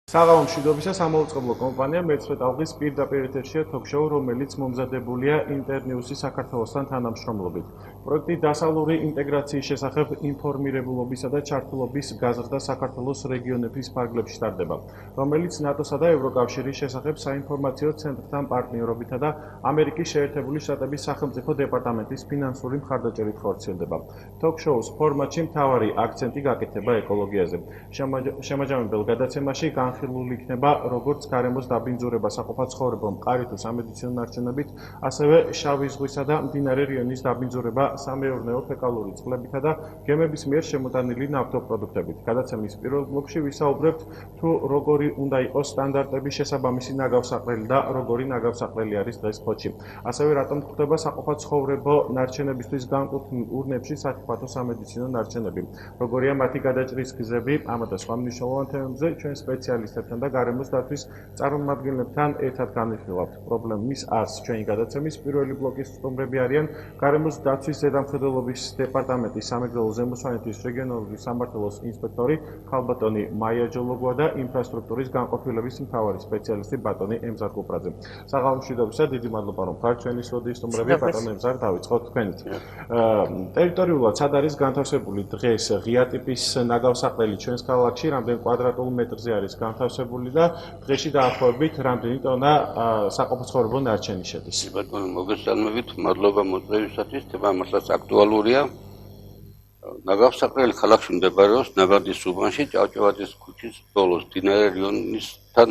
საღამო მშვიდობისა სამაუწყებლო კომპანია მეცხრე ტალღის პირდაპირ ეთერშია თოქ-შოუ, რომელიც მომზადებულია ინტერნიუსის საქართველოსთან თანამშრომლობით. პროექტი დასავლური ინტეგრაციის შესახებ ინფორმირებულობისა და ჩართულობის გაზრდა საქართველოს რეგიონების ფარგლებში ტარდება, რომელიც ნატოსა და ევროკავშირის შესახებ საინფორმაციო ცენტრთან პარტნიორობითა და ამერიკის შეერთებული შტატების სახელმწიფო დეპარტამენტის ფინანსური მხარდაჭერით ხორციელდება. თოქ-შოუს ფორმატში მთავარი აქცენტი გაკეთება ეკოლოგიაზე. შემაჯამებელ გადაცემაში განხილული იქნება როგორც გარემოს დაბინძურება საყოფაცხოვრებო მყარი თუ სამედიცინო ნარჩენებით, ასევე შავი ზღვისა და მდინარე რიონის დაბინძურება სამეურნეო ფეკალური წყლებითა და გემების მიერ შემოტანილი ნავთობპროდუქტებით. გადაცემის პირველ ბლოკში ვისაუბრებთ თუ როგორი უნდა იყოს სტანდარტების შესაბამისი ნაგავსაყრელი და როგორი ნაგავსაყრელი არის დღეს ფოთში. ასევე რატომ გვხვდება საყოფაცხოვრებო ნარჩენებისთვის განკუთვნილ ურნებში საფრთხეებზე სამედიცინო ნარჩენები, როგორია მათი გადაჭრის გზები, ამა და სხვა მნიშვნელოვან თემებზე ჩვენ სპეციალისტებთან და გარემოს დაცვის წარმომადგენლებთან ერთად განვიხილავთ პრობლემის არსს. ჩვენი გადაცემის პირველი ბლოკის სტუმრები არიან გარემოს დაცვის ზედამხედველობის დეპარტამენტის სამეგრელო ზემოსვანეთის რეგიონალური სამმართველოს ინსპექტორი ქალბატონი მაია ჯოლოგვა და ინფრასტრუქტურის განყოფილების მთავარი სპეციალისტი ბატონი ემზარ კუპრაძე. საღამო მშვიდობისა, დიდი მადლობა რომ ხართ ჩვენი სტუდიის სტუმრები. ბატონი ემზარ, დავიწყოთ თქვენით. ტერიტორიულად სად არის განთავსებული დღეს ღია ტიპის ნაგავსაყრელი ჩვენს ქალაქში, რამდენი კვადრატულ მეტრზე არის განთავსებული და დღეში დაახლოებით რამდენი ტონა საყოფაცხოვრებო ნარჩენი შედის? ბატონო, მოგესალმებით, მადლობა მოწვევისათვის, თემა მართლაც აქტუალურია. ნაგავსაყრელი ქალაქში მდებარეობს ნაბარდის უბანში, ჭავჭავაძის ქუჩის ბოლოს, მდინარე რიონისთან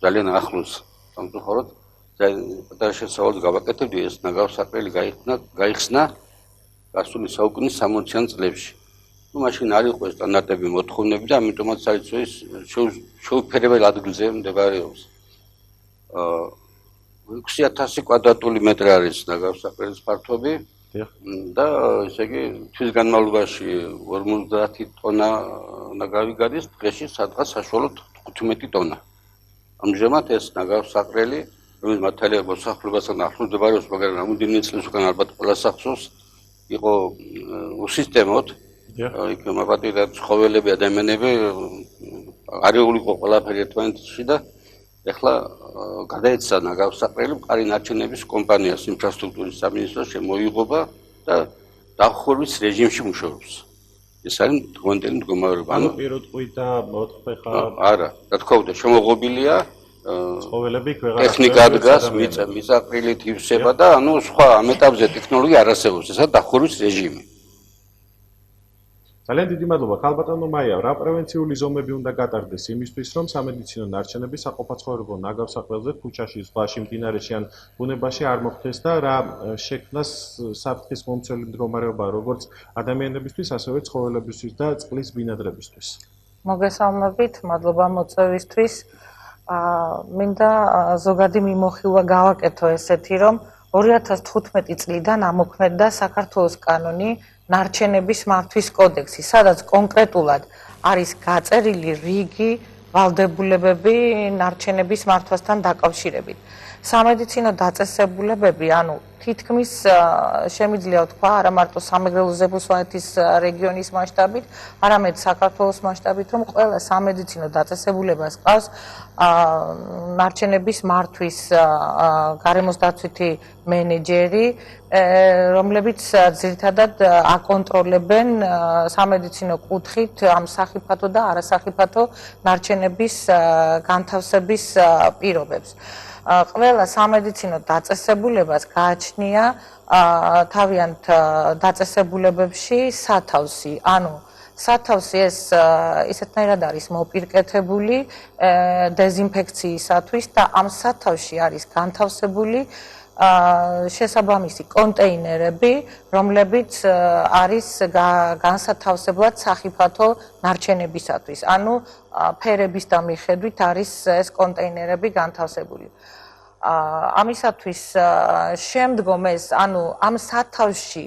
ძალიან ახლოს. სამწუხაროდ, პატარა შესავალს გავაკეთებდი, ეს ნაგავსაყრელი გაიხსნა გასული საუკუნის 60-იან წლებში. მაშინ არ იყო სტანდარტები მოთხოვნები და ამიტომაც საერთოდ შეუფერებელ ადგილზე მდებარეობს. 6000 კვადრატული მეტრი არის ნაგავსაყრელის ფართობი და ესე იგი თვის განმავლობაში 50 ტონა ნაგავი გადის, დღეში სადღაც საშუალოდ 15 ტონა. ამჟამად ეს ნაგავსაყრელი, რომელიც მართალია მოსახლეობასთან ახლოს მდებარეობს, მაგრამ რამოდენიმე წლის უკან ალბათ ყველა სახსოვს, იყო უსისტემოდ. იქ მაპატირა ცხოველები, ადამიანები არეული იყო ყველაფერი ერთმანეთში და ეხლა გადაეცა ნაგავსაყრელი მყარი ნარჩენების კომპანიას ინფრასტრუქტურის სამინისტროს შემოიღობა და დახურვის რეჟიმში მუშაობს. ეს არის დღევანდელი მდგომარეობა. ანუ პირუტყვი და მოთხე ხა არა, რა თქმა უნდა, შემოღობილია ცხოველები ვეღარ ტექნიკა დგას, მიწაყრილით ივსება და ანუ სხვა ამ ეტაპზე ტექნოლოგია არ არსებობს, ესა დახურვის რეჟიმი. ძალიან დიდი მადლობა. ქალბატონო მაია, რა პრევენციული ზომები უნდა გატარდეს იმისთვის, რომ სამედიცინო ნარჩენები საყოფაცხოვრებო ნაგავსაყრელზე ქუჩაში, ზღვაში, მდინარეში ან ბუნებაში არ მოხდეს და რა შექმნას საფრთხის მომცველი მდგომარეობა როგორც ადამიანებისთვის, ასევე ცხოველებისთვის და წყლის ბინადრებისთვის? მოგესალმებით, მადლობა მოწვევისთვის. მინდა ზოგადი მიმოხილვა გავაკეთო ესეთი, რომ 2015 წლიდან ამოქმედდა საქართველოს კანონი ნარჩენების მართვის კოდექსი, სადაც კონკრეტულად არის გაწერილი რიგი ვალდებულებები ნარჩენების მართვასთან დაკავშირებით. სამედიცინო დაწესებულებები, ანუ თითქმის შემიძლია ვთქვა, არა მარტო სამეგრელო ზემოსვანეთის რეგიონის მასშტაბით, არამედ საქართველოს მასშტაბით, რომ ყველა სამედიცინო დაწესებულებას ყავს ნარჩენების მართვის გარემოს დაცვითი მენეჯერი, რომლებიც ძირითადად აკონტროლებენ სამედიცინო კუთხით ამ სახიფათო და არასახიფათო ნარჩენების განთავსების პირობებს. ყველა სამედიცინო დაწესებულებას გააჩნია თავიანთ დაწესებულებებში სათავსი, ანუ სათავსი ეს ისეთნაირად არის მოპირკეთებული დეზინფექციისათვის და ამ სათავსში არის განთავსებული შესაბამისი კონტეინერები, რომლებიც არის განსათავსებლად სახიფათო ნარჩენებისათვის. ანუ ფერების და მიხედვით არის ეს კონტეინერები განთავსებული. ამისათვის შემდგომ ეს ანუ ამ სათავსში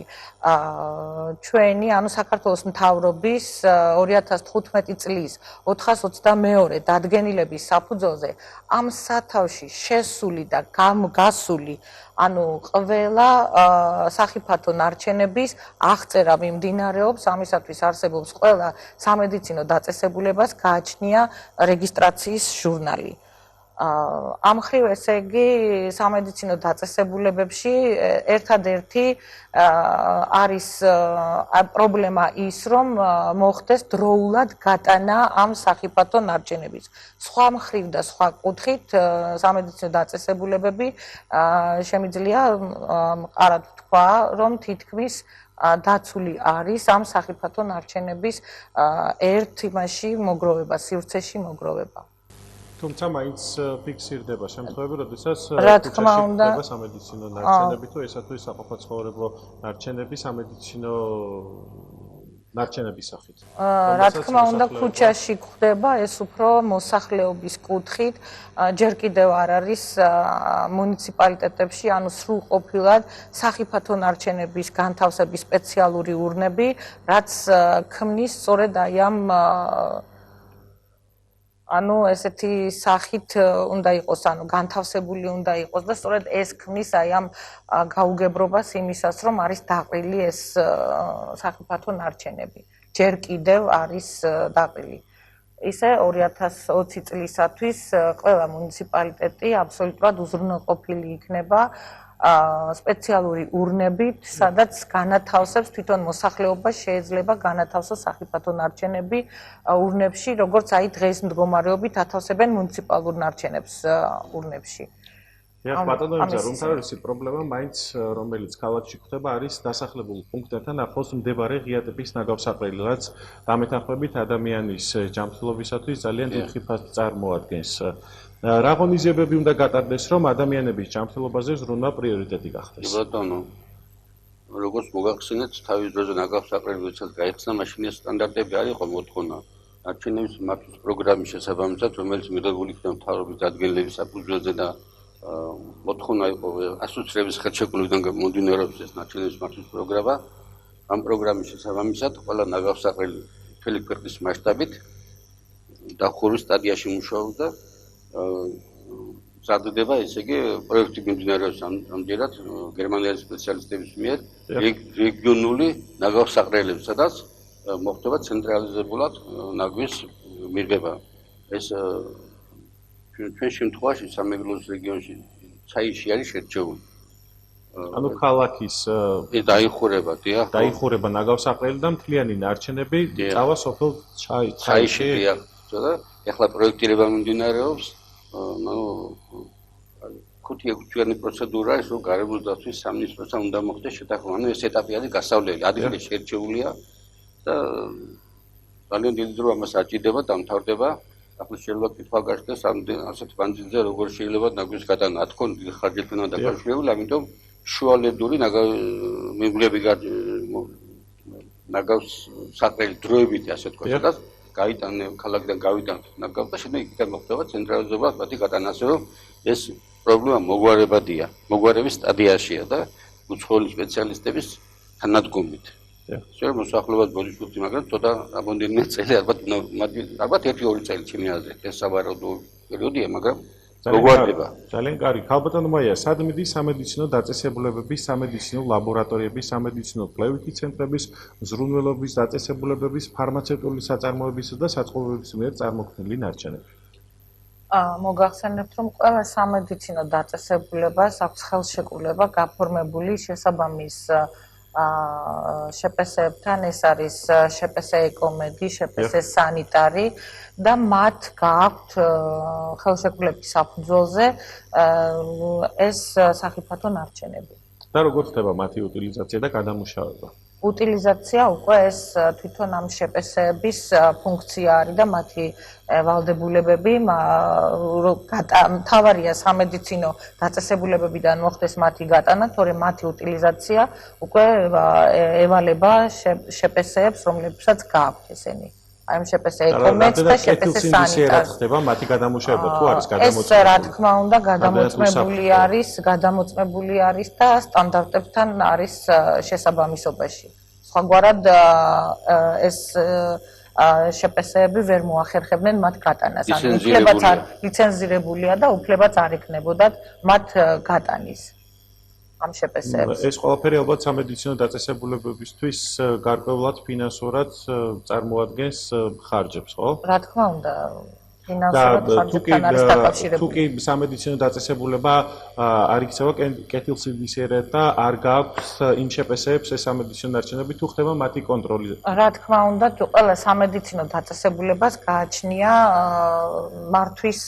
ჩვენი ანუ საქართველოს მთავრობის 2015 წლის 422 დადგენილების საფუძველზე ამ სათავსში შესული და გასული ანუ ყველა სახიფათო ნარჩენების აღწერა მიმდინარეობს ამისათვის არსებობს ყველა სამედიცინო დაწესებულებას გააჩნია რეგისტრაციის ჟურნალი ამ ხრივ ესე იგი სამედიცინო დაწესებულებებში ერთადერთი არის პრობლემა ის რომ მოხდეს დროულად გატანა ამ სახიფათო ნარჩენების სხვა მხრივ და სხვა კუთხით სამედიცინო დაწესებულებები შემიძლია მყარად ვთქვა რომ თითქმის დაცული არის ამ სახიფათო ნარჩენების ერთ იმაში მოგროვება სივრცეში მოგროვება თუმცა მაინც ფიქსირდება შემთხვევები, როდესაც ხდება სამედიცინო ნარჩენები თუ ესა თუ საყოფაცხოვრებლო ნარჩენები სამედიცინო ნარჩენების სახით. რა თქმა უნდა, ქუჩაში გვხდება ეს უფრო მოსახლეობის კუთხით, ჯერ კიდევ არ არის მუნიციპალიტეტებში, ანუ სრულყოფილად სახიფათო ნარჩენების განთავსების სპეციალური ურნები, რაც ქმნის სწორედ აი ამ ანუ ესეთი სახით უნდა იყოს, ანუ განთავსებული უნდა იყოს და სწორედ ეს ქმნის აი ამ გაუგებრობას იმისას, რომ არის დაყრილი ეს სახიფათო ნარჩენები. ჯერ კიდევ არის დაყრილი. ისე 2020 წლისათვის ყველა მუნიციპალიტეტი აბსოლუტურად უზრუნველყოფილი იქნება სპეციალური ურნებით, სადაც განათავსებს თვითონ მოსახლეობა შეიძლება განათავსოს სახიფათო ნარჩენები ურნებში, როგორც აი დღეს მდგომარეობით ათავსებენ მუნიციპალურ ნარჩენებს ურნებში. დიახ, ბატონო, უმთავრესი პრობლემა მაინც რომელიც ქალაქში ხდება არის დასახლებულ პუნქტებთან ახლოს მდებარე ღია ტიპის ნაგავსაყრელი, რაც დამეთანხმებით ადამიანის ჯანმრთელობისათვის ძალიან დიდ ხიფათს წარმოადგენს. რა ღონისძიებები უნდა გატარდეს, რომ ადამიანების ჯანმრთელობაზე ზრუნვა პრიორიტეტი გახდეს? ბატონო, როგორც მოგახსენეთ, თავის დროზე ნაგავსაყრელი როდესაც გაიხსნა, მაშინ ეს სტანდარტები არ იყო მოთხოვნა. ნარჩენების მართვის პროგრამის შესაბამისად, რომელიც მიღებული იქნა მთავრობის დადგენილების საფუძველზე და მოთხოვნა იყო ასოცირების ხელშეკრულებიდან მომდინარეობს ეს ნარჩენების მართვის პროგრამა. ამ პროგრამის შესაბამისად, ყველა ნაგავსაყრელი მთელი ქვეყნის მასშტაბით დახურვის სტადიაში მუშაობდა მზადდება, ესე იგი, პროექტი მიმდინარეობს ამჯერად გერმანელი სპეციალისტების მიერ რეგიონული ნაგავსაყრელებს, სადაც მოხდება ცენტრალიზებულად ნაგვის მიღება. ეს ჩვენ შემთხვევაში სამეგრელოს რეგიონში ცაიში არის შერჩეული. ანუ ქალაქის დაიხურება, დიახ. დაიხურება ნაგავსაყრელი და მთლიანი ნარჩენები წავა სოფელ ცაიში, დიახ. და ეხლა პროექტირება მიმდინარეობს. ну 5-6 თვიანი პროცედურა ის რომ გარემოს დაცვის სამინისტროსთან უნდა მოხდეს შეთანხმება. ანუ ეს ეტაპი არის გასავლელი, ადგილი შერჩეულია და ძალიან დიდი დრო ამას აჭირდება, დამთავრდება. ახლა შეიძლება კითხვა გაშდეს ასეთ ბანძილზე როგორ შეიძლება ნაგვის გადანა, თქონ დიდი ხარჯებთან დაკავშირებული, ამიტომ შუალედური მიღლები ნაგავს საყრელი დროებითი ასე თქვა, სადაც გაიტანე ქალაქიდან გავიტანთ ნაგავს და შემდეგ იქიდან მოხდება ცენტრალიზება მათი გატანა, ასე რომ ეს პრობლემა მოგვარებადია, მოგვარების სტადიაშია და უცხოელი სპეციალისტების თანადგომით. შეიძლება მოსახლეობას ბოდიშურთი, მაგრამ ცოტა რამდენიმე წელი ალბათ 1-2 წელი ჩემი აზრით ეს სავარაუდო პერიოდია, მაგრამ მოგვარდება. ძალიან კარგი. ქალბატონო მაია, სად მიდის სამედიცინო დაწესებულებების, სამედიცინო ლაბორატორიების, სამედიცინო კვლევითი ცენტრების, ზრუნველობის დაწესებულებების, ფარმაცევტული საწარმოებისა და საწყობების მიერ წარმოქმნილი ნარჩენები? მოგახსენებთ, რომ ყველა სამედიცინო დაწესებულებას აქვს ხელშეკრულება გაფორმებული შესაბამის შეპესეებთან, ეს არის შეპესე ეკომედი, შეპესე სანიტარი და მათ გააქვთ ხელშეკრულების საფუძველზე ეს სახიფათო ნარჩენები. და როგორ ხდება მათი უტილიზაცია და გადამუშავება? უტილიზაცია უკვე ეს თვითონ ამ შეპესეების ფუნქცია არის და მათი ვალდებულებები მთავარია სამედიცინო დაწესებულებებიდან მოხდეს მათი გატანა, თორემ მათი უტილიზაცია უკვე ევალება შეპესეებს, რომლებსაც გააქვთ ესენი. აი ამ შეპესე ეკომეც და შეპესე სანიტარ. ხდება მათი გადამუშავება თუ არის ეს რა თქმა უნდა გადამოწმებული არის და სტანდარტებთან არის შესაბამისობაში. სხვაგვარად ეს შეპესეები ვერ მოახერხებდნენ მათ გატანას. ანუ უფლებაც არ ლიცენზირებულია და უფლებაც არ იქნებოდათ მათ გატანის ამ შეპესეებს. ეს ყველაფერი ალბათ სამედიცინო დაწესებულებებისთვის გარკვეულად ფინანსურად წარმოადგენს ხარჯებს, ხო? რა თქმა უნდა, ფინანსურად ხარჯებთან არის დაკავშირებული. თუ კი სამედიცინო დაწესებულება არ იქცევა კეთილსინდისიერად და არ გააქვს იმ შეპესეებს ეს სამედიცინო ნარჩენები, თუ ხდება მათი კონტროლი. რა თქმა უნდა, ყველა სამედიცინო დაწესებულებას გააჩნია მართვის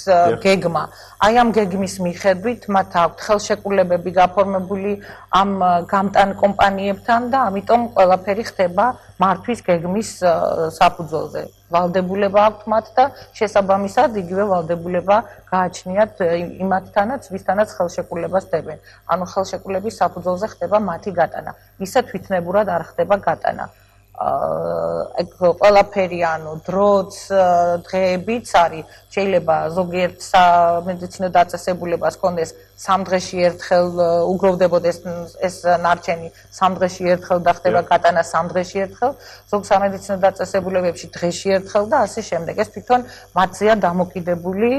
გეგმა. აი ამ გეგმის მიხედვით მათ აქვთ ხელშეკრულებები გაფორმებული ამ გამტან კომპანიებთან და ამიტომ ყველაფერი ხდება მართვის გეგმის საფუძველზე. ვალდებულება აქვთ მათ და შესაბამისად იგივე ვალდებულება გააჩნიათ იმათთანაც, ვისთანაც ხელშეკრულებას დებენ. ანუ ხელშეკრულების საფუძველზე ხდება მათი გატანა. ისე თვითნებურად არ ხდება გატანა. ეგ ყველაფერი ანუ დროც, დღეებიც არის. შეიძლება ზოგიერთ სამედიცინო დაწესებულებას ჰქონდეს 3 დღეში ერთხელ უგროვდებოდეს ეს ნარჩენი 3 დღეში ერთხელ და ხდება გატანა 3 დღეში ერთხელ, ზოგ სამედიცინო დაწესებულებებში დღეში ერთხელ და ასე შემდეგ. ეს თვითონ მათზეა დამოკიდებული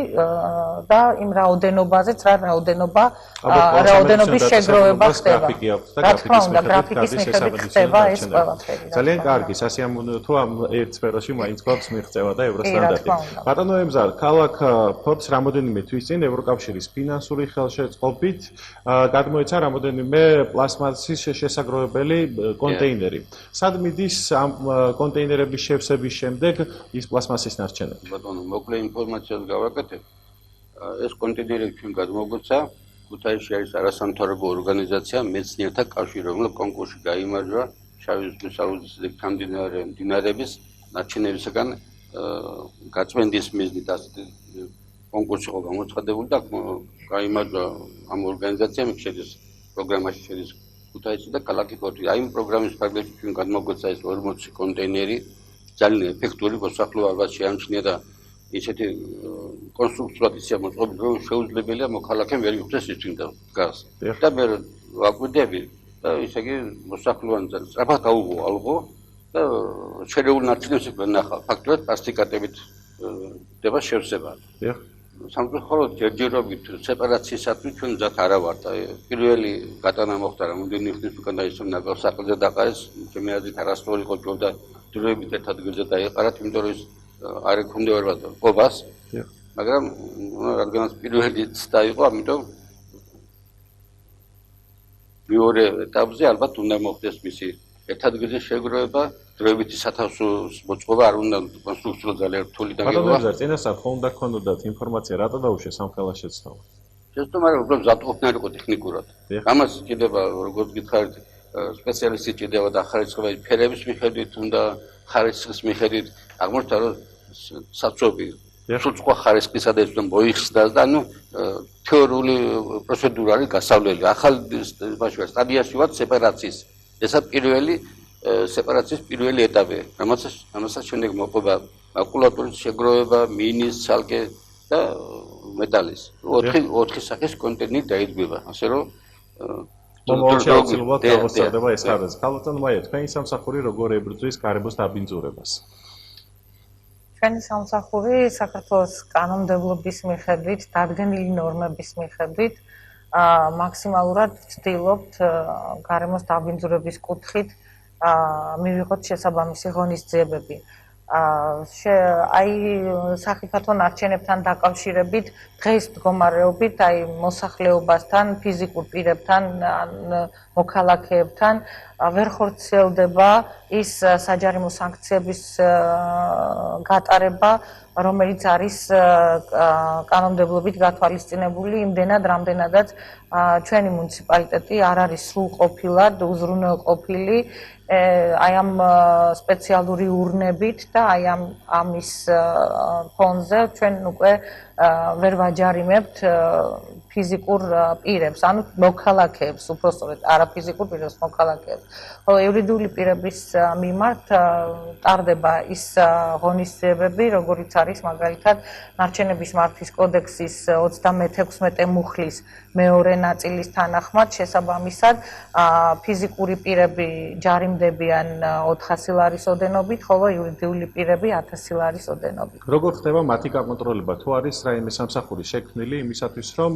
და იმ რაოდენობაზეც რა რაოდენობის შეგროვება ხდება. რა თქმა უნდა, გრაფიკის მიხედვით ხდება ეს ყველაფერი. ძალიან კარგი, სასიამოვნოა თუ ამ ერთ სფეროში მაინც გვაქვს მიღწევა და ევროსტანდარტი. ბატონო ემზარ, ქალაქ ფოთს რამოდენიმე თვის წინ ევროკავშირის ფინანსური ხელშეწყობით გადმოეცა რამოდენიმე პლასმასის შესაგროვებელი კონტეინერი. სად მიდის ამ კონტეინერების შევსების შემდეგ ის პლასმასის ნარჩენები? ბატონო, მოკლე ინფორმაციას გავაკეთებ. ეს კონტეინერები ჩვენ გადმოგვეცა ქუთაისში არის არასამთავრობო ორგანიზაცია მეცნიერთა კავშირი, რომელიც კონკურსში გაიმარჯვა შავი ზღვის აუზის მდინარეების ნარჩენებისგან გაწმენდის მიზნით ასეთი კონკურსი იყო გამოცხადებული და გაიმარჯვა ამ ორგანიზაციამ შედის პროგრამაში შედის ქუთაისი და ქალაქი ფოთში. აი იმ პროგრამის ფარგლებში ჩვენ გადმოგვეცა ეს 40 კონტეინერი ძალიან ეფექტური მოსახლეობა ალბათ შეამჩნია და ისეთი კონსტრუქციად ისე მოწყობილი რომ შეუძლებელია მოქალაქემ ვერ იხვდეს ის წინ დგას. და მე ვაკვირდები და ისე იგი მოსახლეობამ სწრაფად გაუღო ალღო და შერეული ნარჩენებს ნახა ფაქტურად პლასტიკატებით ხდება შევსება. სამწუხაროდ ჯერჯერობით სეპარაციისათვის ჩვენ მზად არა ვართ. პირველი გატანა მოხდა რამოდენიმე ხნის უკან და ისე ნაგავსაყრელზე დაყარეს, ჩემი აზრით არასწორი იყო და დროებით ერთ ადგილზე დაეყარათ, იმიტომ რომ ის არ ექვემდებარება ყობას. მაგრამ რადგანაც პირველი ცდა იყო, ამიტომ მეორე ეტაპზე ალბათ უნდა მოხდეს მისი ერთ ადგილზე შეგროვება, დროებითი სათავსოს მოწყობა არ უნდა კონსტრუქციულად ძალიან რთული და გეღობა. ბატონო, წინასწარ ხომ უნდა გქონოდათ ინფორმაცია რატო დაუშვეს სამხელა შეცდომა? შეცდომა რა უბრალოდ მზადყოფნა იყო ტექნიკურად. ამას ჭირდება, როგორც გითხარით, სპეციალისტი ჭირდება და ხარისხის ფერების მიხედვით უნდა ხარისხის მიხედვით აღმოჩნდა რომ საწვევი სულ სხვა ხარისხისა და ისე მოიხსნას და ანუ თეორიული პროცედურა არის გასავლელი. ახალ სტადიაში ვართ სეპარაციის. ესა პირველი სეპარაციის პირველი ეტაპი. ამასაც შემდეგ მოყვება მაკულატურის შეგროვება, მინის ცალკე და მეტალის. 4 სახის კონტეინერი დაიდგება. ასე რომ მომავალშეულობად გამოსწორდება ეს ხარისხი. ქალბატონ მაია, თქვენი სამსახური როგორ ებრძვის გარემოს დაბინძურებას? ჩვენი სამსახური საქართველოს კანონმდებლობის მიხედვით, დადგენილი ნორმების მიხედვით მაქსიმალურად ვცდილობთ გარემოს დაბინძურების კუთხით მივიღოთ შესაბამისი ღონისძიებები. აი სახიფათო ნარჩენებთან დაკავშირებით დღეს მდგომარეობით აი მოსახლეობასთან, ფიზიკურ პირებთან, მოქალაქეებთან ვერ ხორციელდება ის საჯარიმო სანქციების გატარება, რომელიც არის კანონმდებლობით გათვალისწინებული იმდენად, რამდენადაც ჩვენი მუნიციპალიტეტი არ არის სრულყოფილად უზრუნველყოფილი აი ამ სპეციალური ურნებით და აი ამის ფონზე ჩვენ უკვე ვერ ვაჯარიმებთ ფიზიკურ პირებს, ანუ მოქალაქეებს, უпростоრეთ, არა ფიზიკურ პირებს, მოქალაქეებს. ხოლო იურიდიული პირების მიმართ ტარდება ის ღონისძიებები, როგორიც არის მაგალითად ნარჩენების მართვის კოდექსის 36 მუხლის მეორე ნაწილის თანახმად შესაბამისად ფიზიკური პირები ჯარიმდებიან 400 ლარის ოდენობით, ხოლო იურიდიული პირები 1000 ლარის ოდენობით. როგორ ხდება მათი გაკონტროლება? თუ არის რაიმე სამსახური შექმნილი იმისათვის, რომ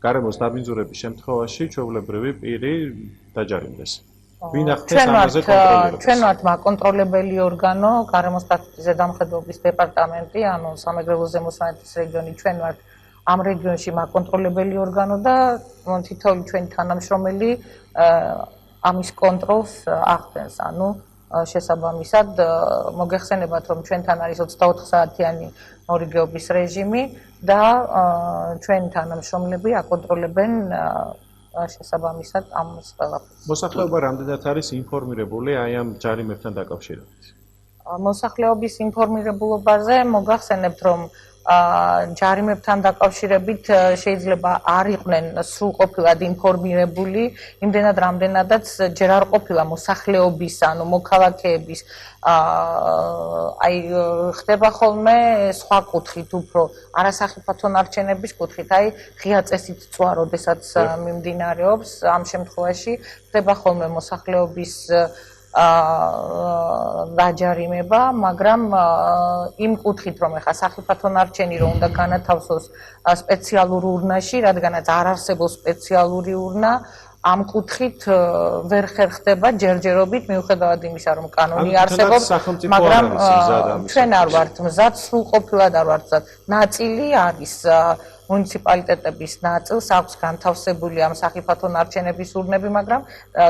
გარემოს დაბინძურების შემთხვევაში ჩვეულებრივი პირი დაჯარიმდეს. ვინ ახდენს ამაზე კონტროლებს? ჩვენ ვართ მაკონტროლებელი ორგანო, გარემოს დაცვის ზედამხედველობის დეპარტამენტი, ანუ სამეგრელო ზემოსვანეთის რეგიონი, ჩვენ ვართ ამ რეგიონში მაკონტროლებელი ორგანო და თითოეული ჩვენი თანამშრომელი ამის კონტროლს ახდენს, ანუ შესაბამისად მოგეხსენებათ, რომ ჩვენთან არის 24 საათიანი მორიგეობის რეჟიმი და ჩვენი თანამშრომლები აკონტროლებენ შესაბამისად ამას ყველაფერს. მოსახლეობა რამდენად არის ინფორმირებული აი ამ ჯარიმებთან დაკავშირებით? მოსახლეობის ინფორმირებულობაზე მოგახსენებთ, რომ ჯარიმებთან დაკავშირებით შეიძლება არ იყვნენ სრულყოფილად ინფორმირებული, იმდენად რამდენადაც ჯერ არ ყოფილა მოსახლეობის, ანუ მოქალაქეების ხდება ხოლმე სხვა კუთხით უფრო, არასახიფათო ნარჩენების კუთხით, ღია წესით წვა, როდესაც მიმდინარეობს, ამ შემთხვევაში ხდება ხოლმე მოსახლეობის დაჯარიმება, მაგრამ იმ კუთხით, რომ ეხა სახიფათო ნარჩენი რომ უნდა განათავსოს სპეციალურ ურნაში, რადგანაც არ არსებობს სპეციალური ურნა, ამ კუთხით ვერ ხერხდება ჯერჯერობით, მიუხედავად იმისა, რომ კანონი არსებობს, მაგრამ ჩვენ არ ვართ მზად, სრულყოფილად არ ვართ მზად. ნაწილი არის მუნიციპალიტეტების ნაწილს აქვს განთავსებული ამ სახიფათო ნარჩენების ურნები, მაგრამ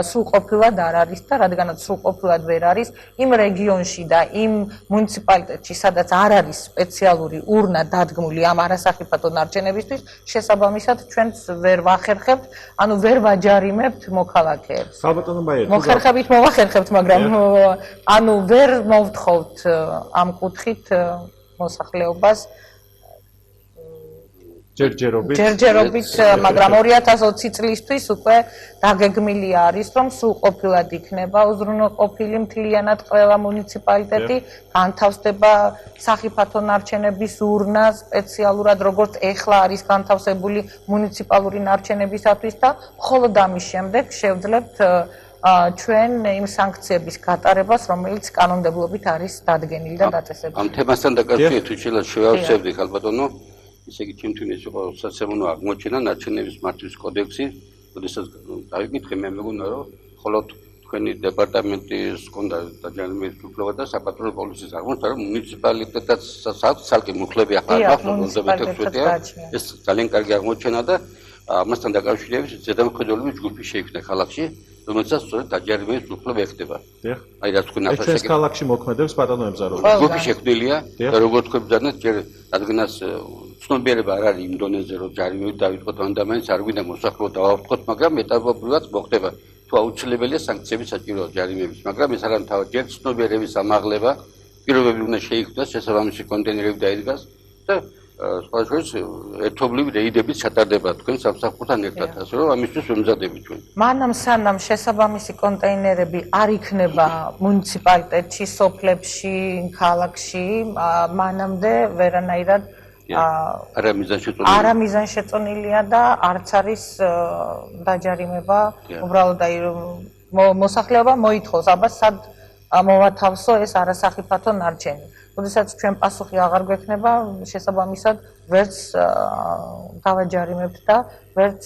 სრულყოფილად არ არის და რადგანაც სრულყოფილად ვერ არის, იმ რეგიონში და იმ მუნიციპალიტეტში, სადაც არ არის სპეციალური ურნა დადგმული ამ არასახიფათო ნარჩენებისთვის, შესაბამისად ჩვენც ვერ ვახერხებთ, ანუ ვერ ვაჯარიმებთ მოქალაქეებს. მოხერხებით მოვახერხებთ, მაგრამ ანუ ვერ მოვთხოვთ ამ კუთხით მოსახლეობას ჯერჯერობით, მაგრამ 2020 წლისთვის უკვე დაგეგმილი არის, რომ სრულყოფილად იქნება უზრუნველყოფილი მთლიანად ყველა მუნიციპალიტეტი, განთავსდება სახიფათო ნარჩენების ურნა სპეციალურად, როგორც ეხლა არის განთავსებული მუნიციპალური ნარჩენებისათვის და მხოლოდ ამის შემდეგ შევძლებთ ჩვენ იმ სანქციების გატარებას, რომელიც კანონმდებლობით არის დადგენილი და დაწესებული. ამ თემასთან დაკავშირებით თუ შეიძლება შევავსებდი ხალბატონო, ისე იგი ჩემთვის იყო სასიამოვნო აღმოჩენა ნარჩენების მართვის კოდექსი, როდესაც დავიკითხე მე მეგონა რომ მხოლოდ თქვენი დეპარტამენტის კონდა დაჯარიმების უფლება და საპატრულო პოლიციის აღმოჩნდა რომ მუნიციპალიტეტსაც აქვს ცალკე მუხლები ახლა აქვს 26-ია. ეს ძალიან კარგი აღმოჩენა და ამასთან დაკავშირებით ზედამხედველობის ჯგუფი შეიქმნა ქალაქში, რომელსაც სწორედ დაჯარიმების უფლება ეხდება. აი რაც თქვენ ახლა შეგეთ ქალაქში მოქმედებს ბატონო ემზარო. ჯგუფი შექმნილია და როგორც თქვენ ბრძანეთ, ჯერ რადგანაც ცნობიერება არ არის იმ დონეზე, რომ ჯარიმები დავიწყოთ და მაინც არ გვინდა მოსახლეობა დავავტყოთ, მაგრამ ეტაპობრივად მოხდება. თუ აუცილებელია სანქციები საჭიროა ჯარიმების, მაგრამ ეს არ ამთავრებს ჯერ ცნობიერების ამაღლება, პირობები უნდა შეიქმნას, შესაბამისი კონტეინერები დაიდგას და სხვადასხვა ერთობლივი რეიდებით ჩატარდება თქვენ სამსახურთან ერთად, ასე რომ ამისთვის ვემზადებით ჩვენ. მანამ სანამ შესაბამისი კონტეინერები არ იქნება მუნიციპალიტეტში, სოფლებში, ქალაქში, მანამდე ვერანაირად არა მიზანშეწონილია და არც არის დაჯარიმება, უბრალოდ მოსახლეობა მოითხოვს, აბა სად მოვათავსო ეს არასახიფათო ნარჩენი. როდესაც ჩვენ პასუხი აღარ გვექნება, შესაბამისად ვერც დავაჯარიმებთ და ვერც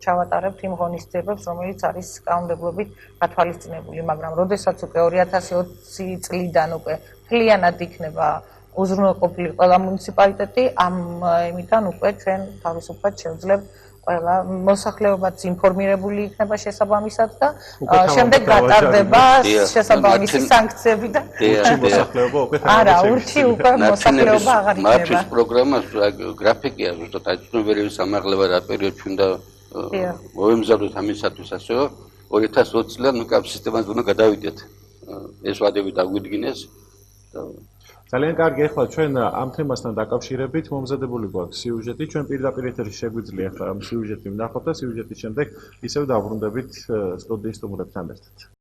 ჩავატარებთ იმ ღონისძიებებს, რომელიც არის კანონმდებლობით გათვალისწინებული, მაგრამ როდესაც უკვე 2020 წლიდან უკვე მთლიანად იქნება უზრუნველყოფილი ყველა მუნიციპალიტეტი, ამ იმიდან უკვე ჩვენ თავისუფლად შევძლებთ ყველა მოსახლეობაც ინფორმირებული იქნება შესაბამისად და შემდეგ გატარდება შესაბამისი სანქციები და მოსახლეობა უკვე არა, ურჩი უკვე მოსახლეობა აღარ იქნება. მართვის პროგრამას გრაფიკია ზუსტად აჩვენებელების ამაღლება რა პერიოდში უნდა მოვემზადოთ ამისათვის, ასე რომ 2020 წლიდან უკვე ამ სისტემაზე უნდა გადავიდეთ. ეს ვადები დაგვიდგინეს. ძალიან კარგი, ახლა ჩვენ ამ თემასთან დაკავშირებით მომზადებული გვაქვს სიუჟეტი, ჩვენ პირდაპირ ეთერში შეგვიძლია ახლა ამ სიუჟეტი ვნახოთ და სიუჟეტის შემდეგ ისევ დავბრუნდებით სტუდიის სტუმრებთან ერთად.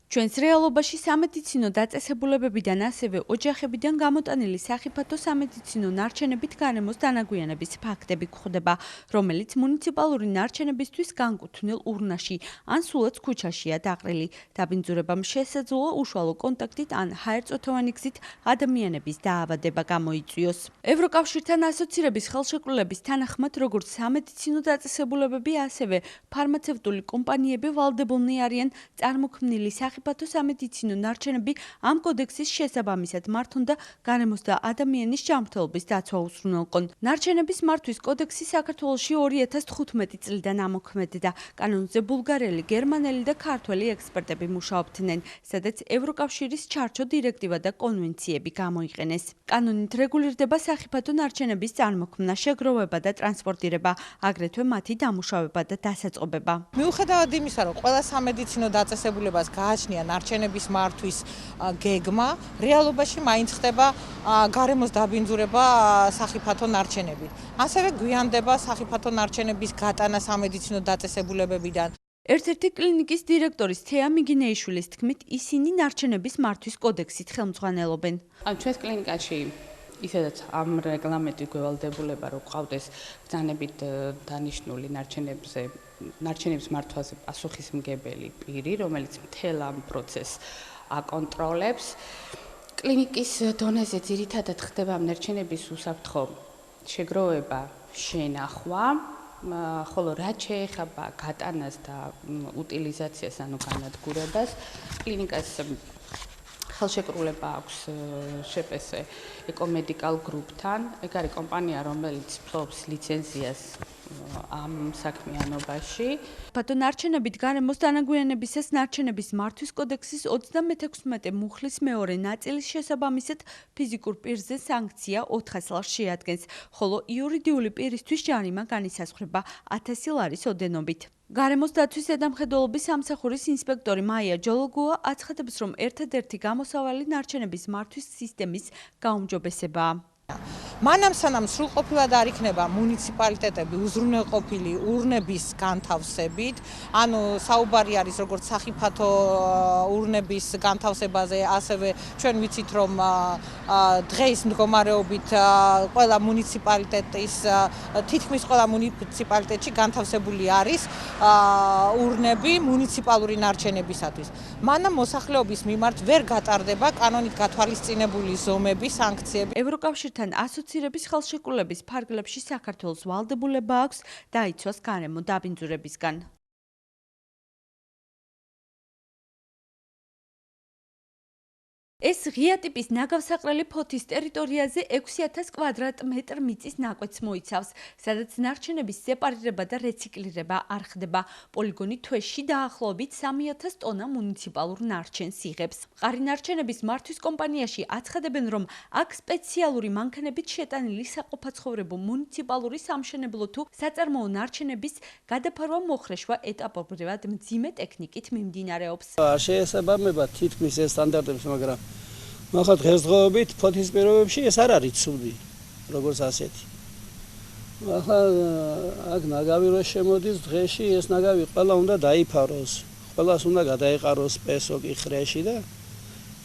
ჩვენს რეალობაში სამედიცინო დაწესებულებებიდან ასევე ოჯახებიდან გამოტანილი სახიფათო სამედიცინო ნარჩენებით გარემოს დანაგვიანების ფაქტები გვხვდება, რომელიც მუნიციპალური ნარჩენებისთვის განკუთვნილ ურნაში ან სულაც ქუჩაშია დაყრილი. დაბინძურებამ შესაძლოა უშუალო კონტაქტით ან ჰაერწოთოვანი გზით ადამიანების დაავადება გამოიწვიოს. ევროკავშირთან ასოცირების ხელშეკრულების თანახმად, როგორც სამედიცინო დაწესებულებები, ასევე ფარმაცევტული კომპანიები ვალდებულნი არიან წარმოქმნილი საფრთხეებზე სამედიცინო ნარჩენები ამ კოდექსის შესაბამისად მართონდა გარემოს და ადამიანის ჯანმრთელობის დაცვა უზრუნველყონ. ნარჩენების მართვის კოდექსი საქართველოში 2015 წლიდან ამოქმედდა. კანონზე ბულგარელი, გერმანელი და ქართველი ექსპერტები მუშაობდნენ, სადაც ევროკავშირის ჩარჩო დირექტივა და კონვენციები გამოიყენეს. კანონით რეგულირდება საფრთხეთა ნარჩენების წარმოქმნა, შეგროვება და ტრანსპორტირება, აგრეთვე მათი დამუშავება და დასაწყობება. მიუხედავად იმისა, რომ ყველა სამედიცინო დაწესებულებას გააჩნია ნარჩენების მართვის გეგმა, რეალობაში მაინც ხდება გარემოს დაბინძურება სახიფათო ნარჩენებით. ასევე გვიანდება სახიფათო ნარჩენების გატანა სამედიცინო დაწესებულებებიდან. ერთ-ერთი კლინიკის დირექტორის თეა მიგინეიშვილის თქმით, ისინი ნარჩენების მართვის კოდექსით ხელმძღვანელობენ. ჩვენს კლინიკაში ისედაც ამ რეგლამენტით გვევალდებულება, რომ ყავდეს ბრძანებით დანიშნული ნარჩენების მართვაზე პასუხისმგებელი პირი, რომელიც მთელ ამ პროცესს აკონტროლებს. კლინიკის დონეზე ძირითადად ხდება ნარჩენების უსაფრთხო შეგროვება, შენახვა, ხოლო რაც შეეხება გატანას და უტილიზაციას, ანუ განადგურებას, კლინიკას ხელშეკრულება აქვს შეპესე ეკომედიკალ გრუპთან. ეგ არის კომპანია, რომელიც ფლობს ლიცენზიას ამ საქმიანობაში. ფათო ნარჩენებით გარემოს დანაგვიანებისას ნარჩენების მართვის კოდექსის 36 მუხლის მეორე ნაწილის შესაბამისად ფიზიკურ პირზე სანქცია 400 ლარს შეადგენს, ხოლო იურიდიული პირისთვის ჯარიმა განისაზღვრება 1000 ლარის ოდენობით. გარემოს დაცვის ზედამხედველობის სამსახურის ინსპექტორი მაია ჯოლოგოა აცხადებს, რომ ერთადერთი გამოსავალი ნარჩენების მართვის სისტემის გაუმჯობესებაა. მანამ სანამ სრულყოფილად არ იქნება მუნიციპალიტეტები უზრუნველყოფილი ურნების განთავსებით, ანუ საუბარი არის როგორც სახიფათო ურნების განთავსებაზე, ასევე ჩვენ ვიცით, რომ დღეს მდგომარეობით ყველა მუნიციპალიტეტის თითქმის ყველა მუნიციპალიტეტში განთავსებული არის ურნები მუნიციპალური ნარჩენებისათვის. მანამ მოსახლეობის მიმართ ვერ გატარდება კანონით გათვალისწინებული ზომები, სანქციები. ევროკავშირთან ასოცირების ხელშეკრულების ფარგლებში საქართველოს ვალდებულება აქვს დაიცვას გარემო დაბინძურებისგან. ეს ღია ტიპის ნაგავსაყრელი ფოთის ტერიტორიაზე 6000 კვადრატმეტრ მიწის ნაკვეთს მოიცავს, სადაც ნარჩენების სეპარირება და რეციკლირება არ ხდება. პოლიგონი თვეში დაახლოებით 3000 ტონა მუნიციპალურ ნარჩენს იღებს. მყარი ნარჩენების მართვის კომპანიაში აცხადებენ, რომ აქ სპეციალური მანქანებით შეტანილი საყოფაცხოვრებო მუნიციპალური სამშენებლო თუ საწარმოო ნარჩენების გადაფარვა მოხრეშვა ეტაპობრივად მძიმე ტექნიკით მიმდინარეობს. შეესაბამება თითქმის ეს სტანდარტებს, მაგრამ ახლა დღესდღეობით ფოთის პირობებში ეს არ არის ცუდი, როგორც ასეთი. ახლა აქ ნაგავი რო შემოდის დღეში, ეს ნაგავი ყველა უნდა დაიფაროს, ყველას უნდა გადაეყაროს პესოკი ხრეში და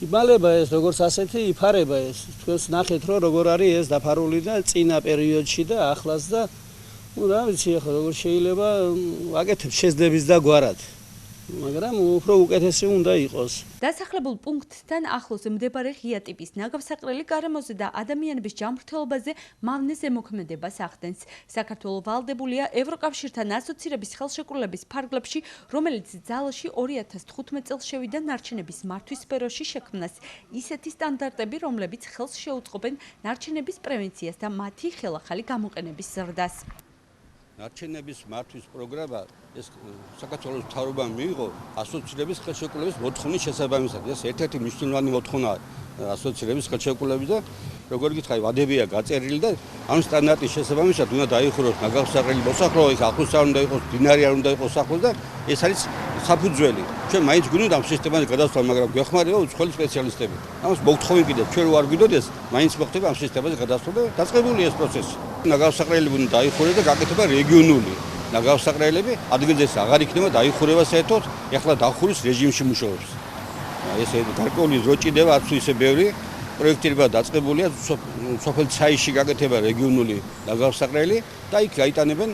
იმალება ეს როგორც ასეთი იფარება ეს. თქვენს ნახეთ რომ როგორ არის ეს დაფარული და წინა პერიოდში და ახლაც და რა ვიცი ახლა როგორ შეიძლება ვაკეთებ შეძდების და გვარად. მაგრამ უფრო უკეთესი უნდა იყოს. დასახლებულ პუნქტთან ახლოს მდებარე ღია ტიპის ნაგავსაყრელი გარემოზე და ადამიანების ჯანმრთელობაზე მავნე ზემოქმედებას ახდენს. საქართველო ვალდებულია ევროკავშირთან ასოცირების ხელშეკრულების ფარგლებში, რომელიც ძალაში 2015 წელს შევიდა ნარჩენების მართვის სფეროში შექმნას ისეთი სტანდარტები, რომლებიც ხელს შეუწყობენ ნარჩენების პრევენციას და მათი ხელახალი გამოყენების ზრდას. ნარჩენების მართვის პროგრამა ეს საქართველოს მთავრობამ მიიღო ასოცირების ხელშეკრულების მოთხოვნის შესაბამისად. ეს ერთ-ერთი მნიშვნელოვანი მოთხოვნაა ასოცირების ხელშეკრულების და როგორ გითხარი, ვადებია გაწერილი და ამ სტანდარტის შესაბამისად უნდა დაიხუროს ნაგავსაყრელი მოსახლეობა, ის ახლოს არ უნდა იყოს, დინარი არ უნდა იყოს ახლოს და ეს არის საფუძველი. ჩვენ მაინც გვინდა ამ სისტემაზე გადასვლა, მაგრამ გვეხმარება უცხოელი სპეციალისტები. ამას მოგთხოვენ კიდევ, ჩვენ რო არ გვიდოდეს, მაინც მოხდება ამ სისტემაზე გადასვლა და დაწყებულია ეს პროცესი. ნაგავსაყრელები უნდა დაიხურეს და გაკეთება რეგიონული. ნაგავსაყრელები ადგილზე აღარ იქნება დაიხურება საერთოდ, ეხლა დახურის რეჟიმში მუშაობს. ესე გარკვეული დრო ჭირდება, არც ისე ბევრი პროექტირება დაწყებულია, სოფელ ცაიში გაკეთება რეგიონული ნაგავსაყრელი და იქ გაიტანებენ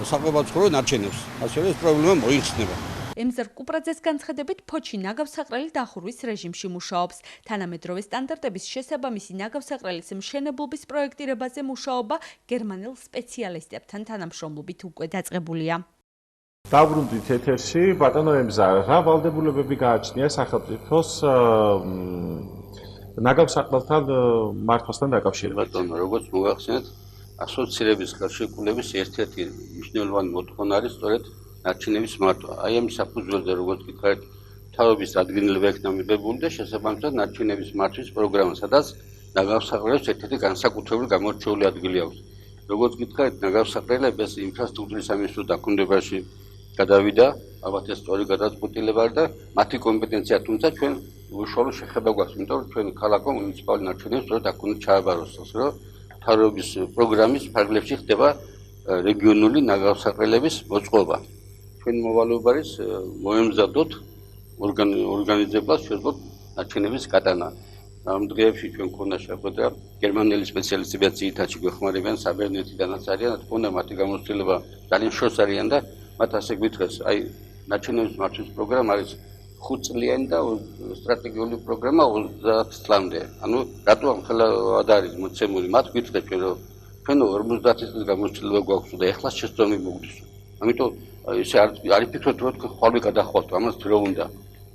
საყოფაცხოვრო ნარჩენებს. ასე რომ ეს პრობლემა მოიხსნება. ემზარ კუპრაძეს განცხადებით, ფოთში ნაგავსაყრელი დახურვის რეჟიმში მუშაობს. თანამედროვე სტანდარტების შესაბამისი ნაგავსაყრელის მშენებლობის პროექტირებაზე მუშაობა გერმანელ სპეციალისტებთან თანამშრომლობით უკვე დაწყებულია. დაბრუნდით ეთერში, ბატონო ემზარ, რა ვალდებულებები გააჩნია სახელმწიფოს ნაგავსაყრელთან მართვასთან დაკავშირებით? ბატონო, როგორც მოგახსენეთ, ასოცირების ხელშეკრულების ერთ-ერთი მნიშვნელოვანი მოთხოვნა არის სწორედ ნარჩენების მართვა. აი ამ საფუძველზე, როგორც გითხარით, თავების ადგილები იქნა მიღებული და შესაბამისად ნარჩენების მართვის პროგრამა, სადაც ნაგავსაყრელებს ერთ-ერთი განსაკუთრებული გამორჩეული ადგილი აქვს. როგორც გითხარით, ნაგავსაყრელები ეს ინფრასტრუქტურის სამინისტროს დაქვემდებარებაში გადავიდა, ალბათ ეს სწორი გადაწყვეტილება და მათი კომპეტენცია, თუმცა ჩვენ უშუალო შეხება გვაქვს, იმიტომ რომ ჩვენ ქალაქო მუნიციპალური ნარჩენებს სწორედ აქ უნდა ჩააბაროს, რომ თავრობის პროგრამის ფარგლებში ხდება რეგიონული ნაგავსაყრელების მოწყობა. ჩვენ მოვალეობა არის მოემზადოთ ორგანიზებას შეძლოთ ნარჩენების გატანა. ამ დღეებში ჩვენ ქონდა შეხვედრა გერმანელი სპეციალისტებიც ძირითადად გვეხმარებიან საბერძნეთიდანაც არიან, თქო უნდა მათი გამოცდილება ძალიან შორს არიან და მათ ასე გვითხრეს, აი ნარჩენების მართვის პროგრამა არის 5 წლიანი და სტრატეგიული პროგრამა 30 წლამდე. ანუ რატო ამ ხელად არის მოცემული? მათ გვითხრეს რომ ჩვენ 50 წლის გამოცდილება გვაქვს და ეხლა შეცდომი მოგდის. ამიტომ ესე არ ფიქრობთ რომ ხვალვე გადახვალთ, ამას დრო უნდა.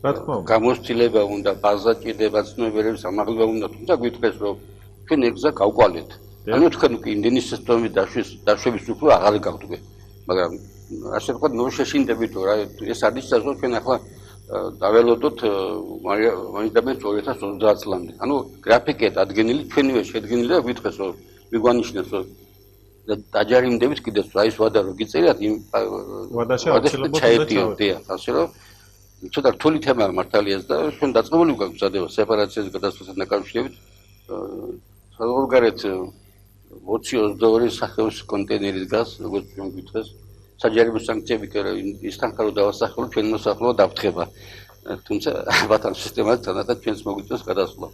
რა თქმა უნდა. გამოცდილება უნდა, ბაზა ჭირდება, ცნობიერების ამაღლება უნდა, თუმცა გვითხრეს რომ ჩვენ ეგზა გავყვალეთ. ანუ თქვენ უკვე იმდენი შეცდომი დაშვების უფრო აღარ გავდგეთ. მაგრამ ასე ვთქვათ, ნუ შეშინდებით რა ეს არის საზო ჩვენ ახლა დაველოდოთ მაინდამეს 2030 წლამდე. ანუ გრაფიკეთ ადგენილი ჩვენივე შედგენილი და გვითხრეს რომ მიგვანიშნეს რომ დაჯარიმდებით კიდევ აი ეს ვადა რო გიწერიათ იმ ვადაში აუცილებლად ჩაედიოთ, ასე რომ ცოტა რთული თემაა მართალიაც და ჩვენ დაწყებული გვაქვს მზადება სეპარაციას გადასვლასთან დაკავშირებით. საზღვარგარეთ 20-22 სახეობის კონტეინერი დგას, როგორც ჩვენ გვითხრეს. საჯარიმო სანქციები კი არა, ისთან ხარო დავასახელო ჩვენ მოსახლეობა დავთხება. თუმცა ალბათ ამ სისტემაზე თანათან ჩვენს მოგვიწევს გადასვლა.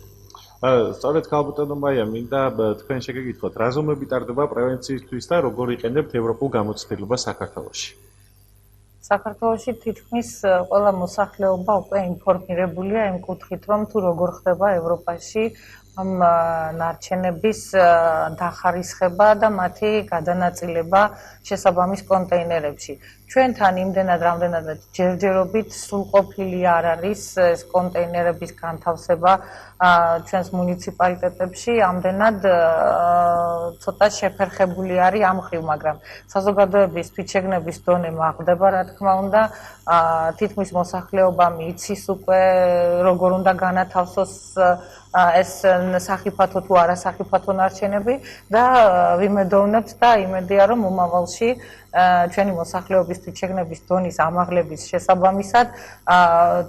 სწორედ ქალბატონო მაია, მინდა თქვენ შეგეკითხოთ, რა ზომები ტარდება პრევენციისთვის და როგორ იყენებთ ევროპულ გამოცდილებას საქართველოში? საქართველოში თითქმის ყველა მოსახლეობა უკვე ინფორმირებულია იმ კუთხით, რომ თუ როგორ ხდება ევროპაში ამ ნარჩენების დახარისხება და მათი გადანაწილება შესაბამის კონტეინერებში. ჩვენთან იმდენად რამდენადაც ჯერჯერობით სრულყოფილი არ არის ეს კონტეინერების განთავსება ჩვენს მუნიციპალიტეტებში, ამდენად ცოტა შეფერხებული არის ამ მხრივ, მაგრამ საზოგადოების თვითშეგნების დონე მაღდება, რა თქმა უნდა, თითქმის მოსახლეობამ იცის უკვე როგორ უნდა განათავსოს ეს სახიფათო თუ არასახიფათო ნარჩენები და ვიმედოვნებთ და იმედია რომ მომავალში ჩვენი მოსახლეობის თვითშეგნების დონის ამაღლების შესაბამისად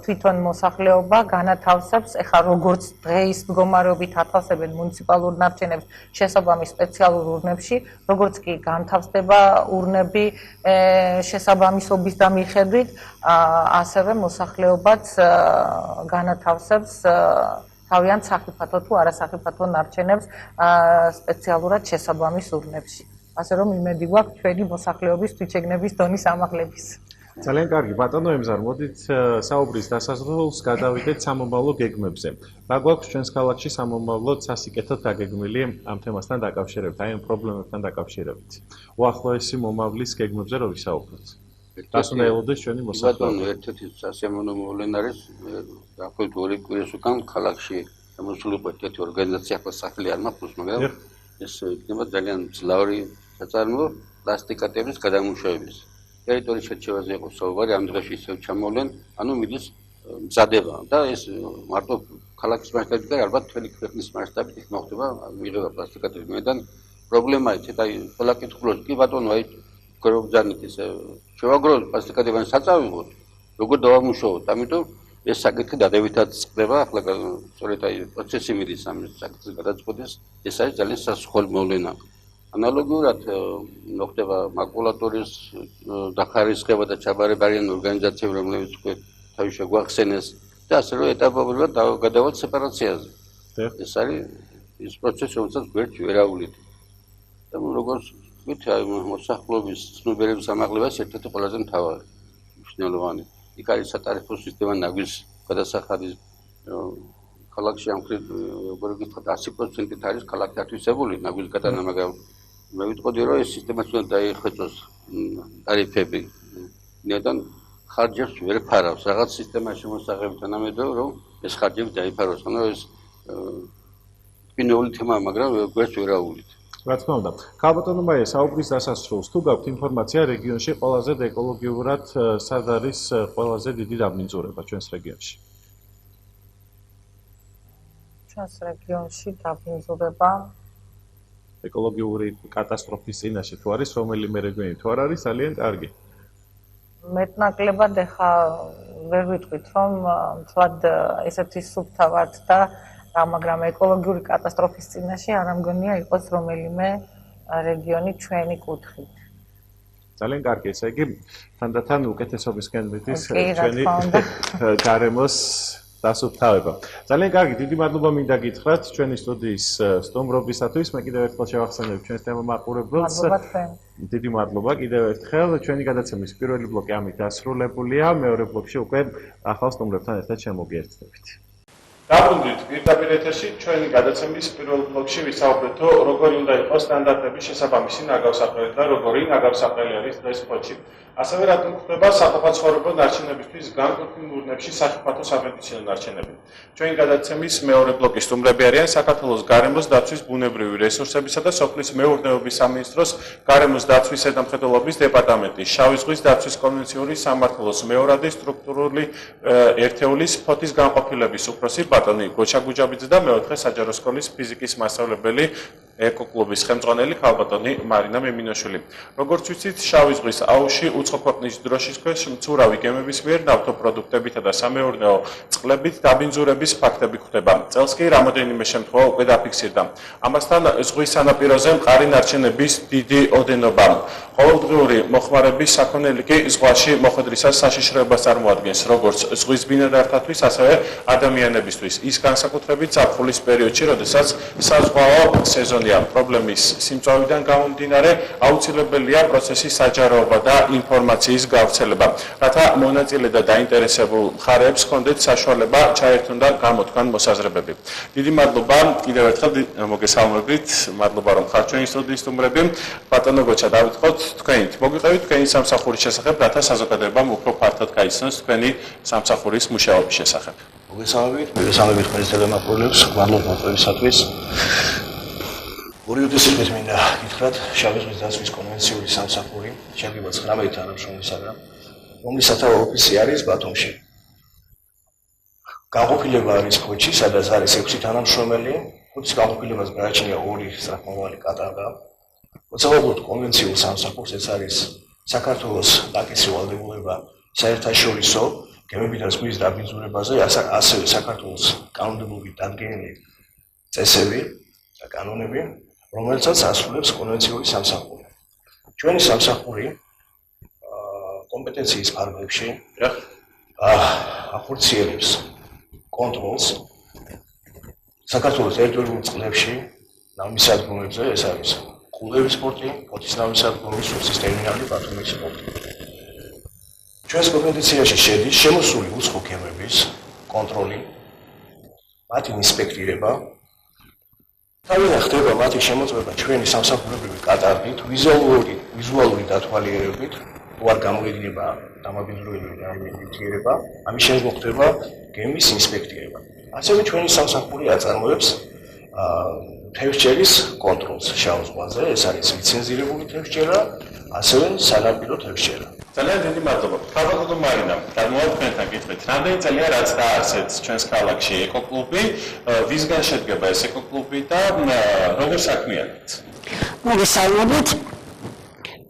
თვითონ მოსახლეობა განათავსებს ეხლა როგორც დღეის მდგომარეობით ათავსებენ მუნიციპალურ ნარჩენებს შესაბამის სპეციალურ ურნებში, როგორც კი განთავსდება ურნები შესაბამისობის და მიხედვით, ასევე მოსახლეობაც განათავსებს თავიანთ სახიფათო თუ არასახიფათო ნარჩენებს სპეციალურად შესაბამის ურნებში. ასე რომ იმედი გვაქვს ჩვენი მოსახლეობის თვითშეგნების დონის ამაღლების. ძალიან კარგი, ბატონო ემზარ, მოდით საუბრის დასასრულს გადავიდეთ სამომავლო გეგმებზე. რა გვაქვს ჩვენს ქალაქში სამომავლოდ სასიკეთოდ დაგეგმილი ამ თემასთან დაკავშირებით, აი ამ პრობლემებთან დაკავშირებით? უახლოესი მომავლის გეგმებზე რო ვისაუბროთ. რას უნდა ელოდეს ჩვენი მოსახლეობა? ბატონო, ერთ-ერთი სასიამოვნო მოვლენა არის, დაახლოებით 2 კვირის უკან ქალაქში შემოსულიყო ერთ-ერთი ორგანიზაცია, ახლა სახელი არ მაქვს, მაგრამ ეს იქნება ძალიან მძლავრი საწარმოო პლასტიკატების გადამუშავების. ტერიტორიის შერჩევაზე იყო საუბარი, ამ დღეში ისევ ჩამოვლენ, ანუ მიდის მზადება და ეს მარტო ქალაქის მასშტაბით და ალბათ მთელი ქვეყნის მასშტაბით იქ მოხდება მიღება პლასტიკატების მედან პრობლემაა ცოტა ყველა კითხულობს კი ბატონო აი ქორობძანით ისე შევაგროვოთ, პასტიკადებანი საწავიღოთ, როგორ დავამუშავოთ, ამიტომ ეს საკითხი დადებითად წყდება, ახლა სწორედ აი პროცესი მიდის ამ საკითხის გადაწყვეტის, ეს არის ძალიან სასუხოლი მოვლენა. ანალოგიურად მოხდება მაკულატურის დახარისხება და ჩაბარება არიან ორგანიზაციები, რომლებიც თავის შეგვახსენეს და ასე რომ ეტაპობრივად გადავალთ სეპარაციაზე. ეს არის ის პროცესი, რომელსაც გვერდში ვერ ავლით. და როგორც ვთქვით, აი მოსახლეობის ცნობიერების ამაღლება ერთ-ერთი ყველაზე მთავარი მნიშვნელოვანი. იქ არის სატარიფო სისტემა ნაგვის გადასახადის ქალაქში ამ ხრივ როგორ გითხრათ 100%-ით არის ქალაქი ათვისებული ნაგვის გატანა, მაგრამ მე ვიტყოდი რომ ეს სისტემაც უნდა დაიხვეწოს ტარიფები. ნედან ხარჯებს ვერ ფარავს, რაღაც სისტემაში მოსაღებით თანამედროვე რომ ეს ხარჯები დაიფაროს, ანუ ეს კინეული თემაა, მაგრამ გვერდს ვერ აუვლით. რა თქმა უნდა. ქალბატონო მაია, საუბრის დასასრულს თუ გაქვთ ინფორმაცია რეგიონში ყველაზე ეკოლოგიურად სად არის ყველაზე დიდი დაბინძურება ჩვენს რეგიონში? ჩვენს რეგიონში დაბინძურება ეკოლოგიური კატასტროფის წინაშე თუ არის რომელიმე რეგიონი თუ არ არის ძალიან კარგი. მეტნაკლებად ეხა ვერ ვიტყვით რომ თვად ესეთი სუფთა ვართ და მაგრამ ეკოლოგიური კატასტროფის წინაშე არ ამგონია იყოს რომელიმე რეგიონი ჩვენი კუთხით. ძალიან კარგი, ესე იგი თანდათან უკეთესობისკენ მიდის ჩვენი გარემოს დასუფთავება. ძალიან კარგი, დიდი მადლობა მინდა გითხრათ ჩვენი სტუდიის სტუმრობისათვის. მე კიდევ ერთხელ შევახსენებ ჩვენს თემამაყურებელს. დიდი მადლობა კიდევ ერთხელ. ჩვენი გადაცემის პირველი ბლოკი ამით დასრულებულია. მეორე ბლოკში უკვე ახალ სტუმრებთან ერთად შემოგიერთდებით. დაბრუნდით პირდაპირ ეთერში ჩვენი გადაცემის პირველ ბლოკში ვისაუბრეთ როგორი უნდა იყოს სტანდარტების შესაბამისი ნაგავსაყრელი და როგორი ნაგავსაყრელი არის დღეს ფოთში. ასევე რატომ ხდება საყოფაცხოვრებო ნარჩენებისთვის განკუთვნილ ურნებში სახიფათო სამედიცინო ნარჩენები. ჩვენი გადაცემის მეორე ბლოკის სტუმრები არიან საქართველოს გარემოს დაცვის ბუნებრივი რესურსებისა და სოფლის მეურნეობის სამინისტროს გარემოს დაცვის ზედამხედველობის დეპარტამენტის შავი ზღვის დაცვის კონვენციური სამმართველოს მეორადი სტრუქტურული ერთეულის ფოთის განყოფილების უფროსი ბატონი გოჩა გუჯაბიძე და მეოთხე საჯარო სკოლის ფიზიკის მასწავლებელი ეკოკლუბის ხელმძღვანელი ქალბატონი მარინა მემინოშვილი. როგორც ვიცით, შავი ზღვის აუზში უცხო ქვეყნის დროშის ქვეშ მცურავი გემების მიერ ნავთობპროდუქტებითა და სამეურნეო წყლებით დაბინძურების ფაქტები ხდება. წელს კი რამოდენიმე შემთხვევა უკვე დაფიქსირდა. ამასთან ზღვის სანაპიროზე მყარი ნარჩენების დიდი ოდენობა. ყოველდღიური მოხმარების საქონელი კი ზღვაში მოხვედრისას საშიშროებას წარმოადგენს, როგორც ზღვის ბინადართათვის, ასევე ადამიანებისთვის. ის განსაკუთრებით ზაფხულის პერიოდში, როდესაც საზღვაო სეზონია. პრობლემის სიმწვავიდან გამომდინარე, აუცილებელია პროცესის საჯაროობა და ინფორმაციის გავრცელება, რათა მონაწილე და დაინტერესებულ მხარეებს ჰქონდეთ საშუალება ჩაერთონ და გამოთქვან მოსაზრებები. დიდი მადლობა კიდევ ერთხელ მოგესალმებით, მადლობა რომ ხართ ჩვენი სტუდიის სტუმრები. ბატონო გოჩა, დავიწყოთ თქვენით. მოგიყევით თქვენი სამსახურის შესახებ, რათა საზოგადოებამ უფრო ფართოდ გაიცნოს თქვენი სამსახურის მუშაობის შესახებ. მოგესალმებით თქვენი ტელემაყურებლებს, მადლობა მოწვევისათვის. ორი უდესებით მინდა გითხრათ შავი ზღვის დაცვის კონვენციური სამსახური შედგება 19 თანამშრომლისაგან, რომლის სათავო ოფისი არის ბათუმში. განყოფილება არის ფოთში, სადაც არის 6 თანამშრომელი, ფოთის განყოფილებას გააჩნია 2 სწრაფმოვალი კატალღა. მოცემულობთ კონვენციურ სამსახურს, ეს არის საქართველოს ნაკისი ვალდებულება საერთაშორისო გემებიდან ზღვის დაბინძურებაზე, ასევე საქართველოს კანონმდებლობით დადგენილი წესები და კანონები, რომელსაც ასრულებს კონვენციური სამსახური. ჩვენი სამსახური კომპეტენციის ფარგლებში ახორციელებს კონტროლს საქართველოს ტერიტორიულ წყლებში ნავმისადგომებზე, ეს არის ყურეების პორტი, ფოთის ნავმისადგომი, სუსის ტერმინალი, ბათუმის პორტი. ჩვენს კომპეტენციაში შედის შემოსული უცხო გემების კონტროლი, მათი ინსპექტირება. თავიდან ხდება მათი შემოწმება ჩვენი სამსახურებრივი კატალოგით, ვიზუალური დათვალიერებით, თუ არ გამოიგნება დამაბინძურებელი ნივთიერება, ამის შემდგომ ხდება გემის ინსპექტირება. ასევე ჩვენი სამსახური აწარმოებს თევზჭერის კონტროლს შავ ზღვაზე, ეს არის ლიცენზირებული თევზჭერა, ასევე სანაპირო თევზჭერა. ძალიან დიდი მადლობა. ქალბატონო მარინა, გადმოვართ თქვენთან კითხვით. რამდენი წელია რაც დაარსეთ ჩვენს ქალაქში ეკოკლუბი, ვისგან შედგება ეს ეკოკლუბი და როგორ საქმიანობთ? მოგესალმებით.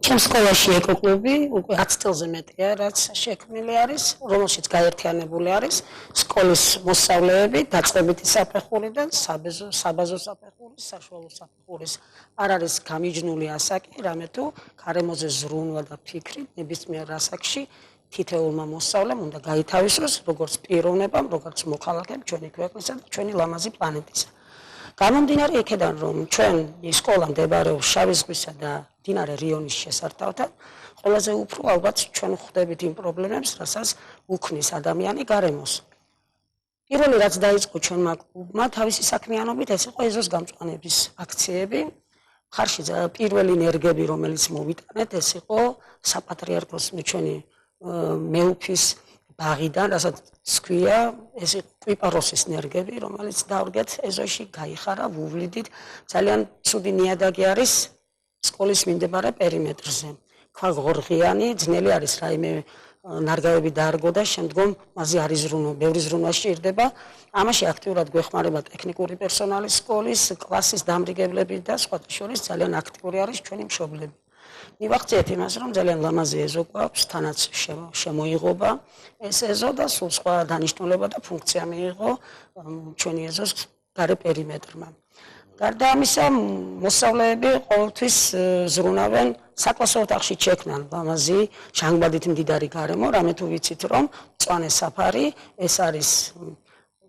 ჩემს სკოლაში ეკოკლუბი უკვე 10 წელზე მეტია, რაც შექმნილი არის, რომელშიც გაერთიანებული არის სკოლის მოსწავლეები, დაწყებითი საფეხურიდან საბაზო საფეხურის, საშუალო საფეხურის. არ არის გამიჯნული ასაკი, რამე თუ გარემოზე ზრუნვა და ფიქრი ნებისმიერ ასაკში თითოეულმა მოსწავლემ უნდა გაითავისოს როგორც პიროვნებამ, როგორც მოქალაქემ ჩვენი ქვეყნისა და ჩვენი ლამაზი პლანეტისა. გამომდინარე იქედან, რომ ჩვენი სკოლა მდებარეობს შავი ზღვისა და მდინარე რიონის შესართავთან, ყველაზე უფრო ალბათ ჩვენ ვხვდებით იმ პრობლემებს, რასაც უქმნის ადამიანი გარემოს. პირველი რაც დაიწყო ჩვენმა კლუბმა თავისი საქმიანობით, ეს იყო ეზოს გამწვანების აქციები. მხარში პირველი ნერგები, რომელიც მოვიტანეთ, ეს იყო საპატრიარქოს ჩვენი მეუფის ბაღიდან, რასაც სქვია, ეს კვიპაროსის ნერგები, რომელიც დავდგეთ ეზოში, გაიხარა, ვუვლიდით. ძალიან ცუდი ნიადაგი არის სკოლის მიმდებარე პერიმეტრზე. ქვა ღორღიანი, ძნელი არის რაიმე ნარგავები დაარგო და შემდგომ მასზე არის ზრუნვა, ბევრი ზრუნვა სჭირდება. ამაში აქტიურად გვეხმარება ტექნიკური პერსონალი სკოლის, კლასის დამრიგებლები და სხვათა შორის ძალიან აქტიური არის ჩვენი მშობლები. მივახციეთ იმას, რომ ძალიან ლამაზი ეზო გვაქვს, თანაც შემოიღობა ეს ეზო და სულ სხვა დანიშნულება და ფუნქცია მიიღო ჩვენი ეზოს გარე პერიმეტრმა. გარდა ამისა, მოსწავლეები ყოველთვის ზრუნავენ საკლასო ოთახში შექმნან ლამაზი ჟანგბადით მდიდარი გარემო, რამე თუ ვიცით, რომ მწვანე საფარი, ეს არის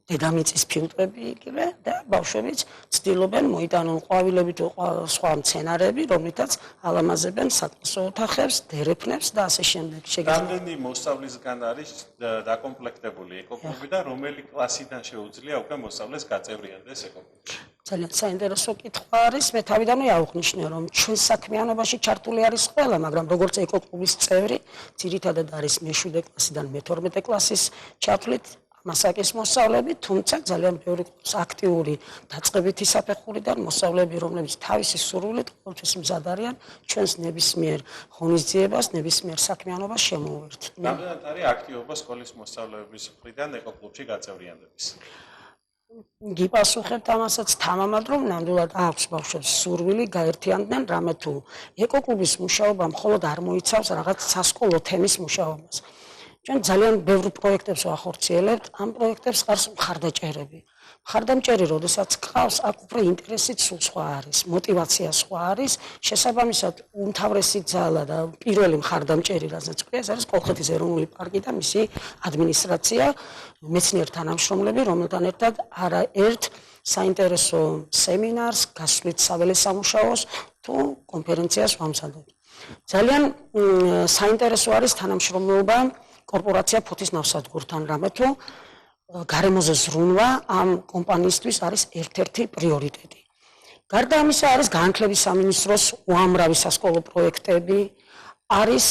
დედამიწის ფილტვები იგივე და ბავშვებიც ცდილობენ მოიტანონ ყვავილები თუ სხვა მცენარეები, რომლითაც ალამაზებენ საკლასო ოთახებს, დერეფნებს და ასე შემდეგ. რამდენი მოსწავლისგან არის დაკომპლექტებული ეკოკლუბი და რომელი კლასიდან შეუძლია უკვე მოსწავლეს გაწევრიანდეს ეკოკლუბში? ძალიან საინტერესო კითხვა არის. მე თავიდანვე აღვნიშნე, რომ ჩვენ საქმიანობაში ჩართული არის ყველა, მაგრამ როგორც ეკოკლუბის წევრი, ძირითადად არის მე-7 კლასიდან მე-12 კლასის ჩათვლით მასაკის მოსწავლეები, თუმცა ძალიან ბევრი აქტიური დაწყებითი საფეხურიდან მოსწავლეები, რომლებიც თავისი სურვილით ყოველთვის მზად არიან ჩვენს ნებისმიერ ღონისძიებას, ნებისმიერ საქმიანობას შემოუერთდეთ. რამდენად არის აქტივობა სკოლის მოსწავლეების მხრიდან ეკოკლუბში გაწევრიანების? გიპასუხებთ ამასაც თამამად, რომ ნამდვილად აქვს ბავშვებს სურვილი გაერთიანდნენ, რამე თუ ეკოკლუბის მუშაობა მხოლოდ არ მოიცავს რაღაც სასკოლო თემის მუშაობას. ჩვენ ძალიან ბევრ პროექტებს ვახორციელებთ, ამ პროექტებს ყავს მხარდაჭერები. მხარდამჭერი, როდესაც ყავს, აქ უფრო ინტერესით სულ სხვა არის, мотиваცია სხვა არის, შესაბამისად უმთავრესი ძალა და პირველი მხარდამჭერი, რასაც ქვია, ეს არის კოლხეთის ეროვნული პარკი და მისი ადმინისტრაცია, მეცნიერ თანამშრომლები, რომელთან ერთად არაერთ საინტერესო სემინარს, გასვლით საველე სამუშაოს თუ კონფერენციას ვამზადებთ. ძალიან საინტერესო არის თანამშრომლობა კორპორაცია ფოთის ნავსადგურთან, რამე თუ გარემოზე ზრუნვა ამ კომპანიისთვის არის ერთ-ერთი პრიორიტეტი. გარდა ამისა არის განათლების სამინისტროს უამრავი სასკოლო პროექტები, არის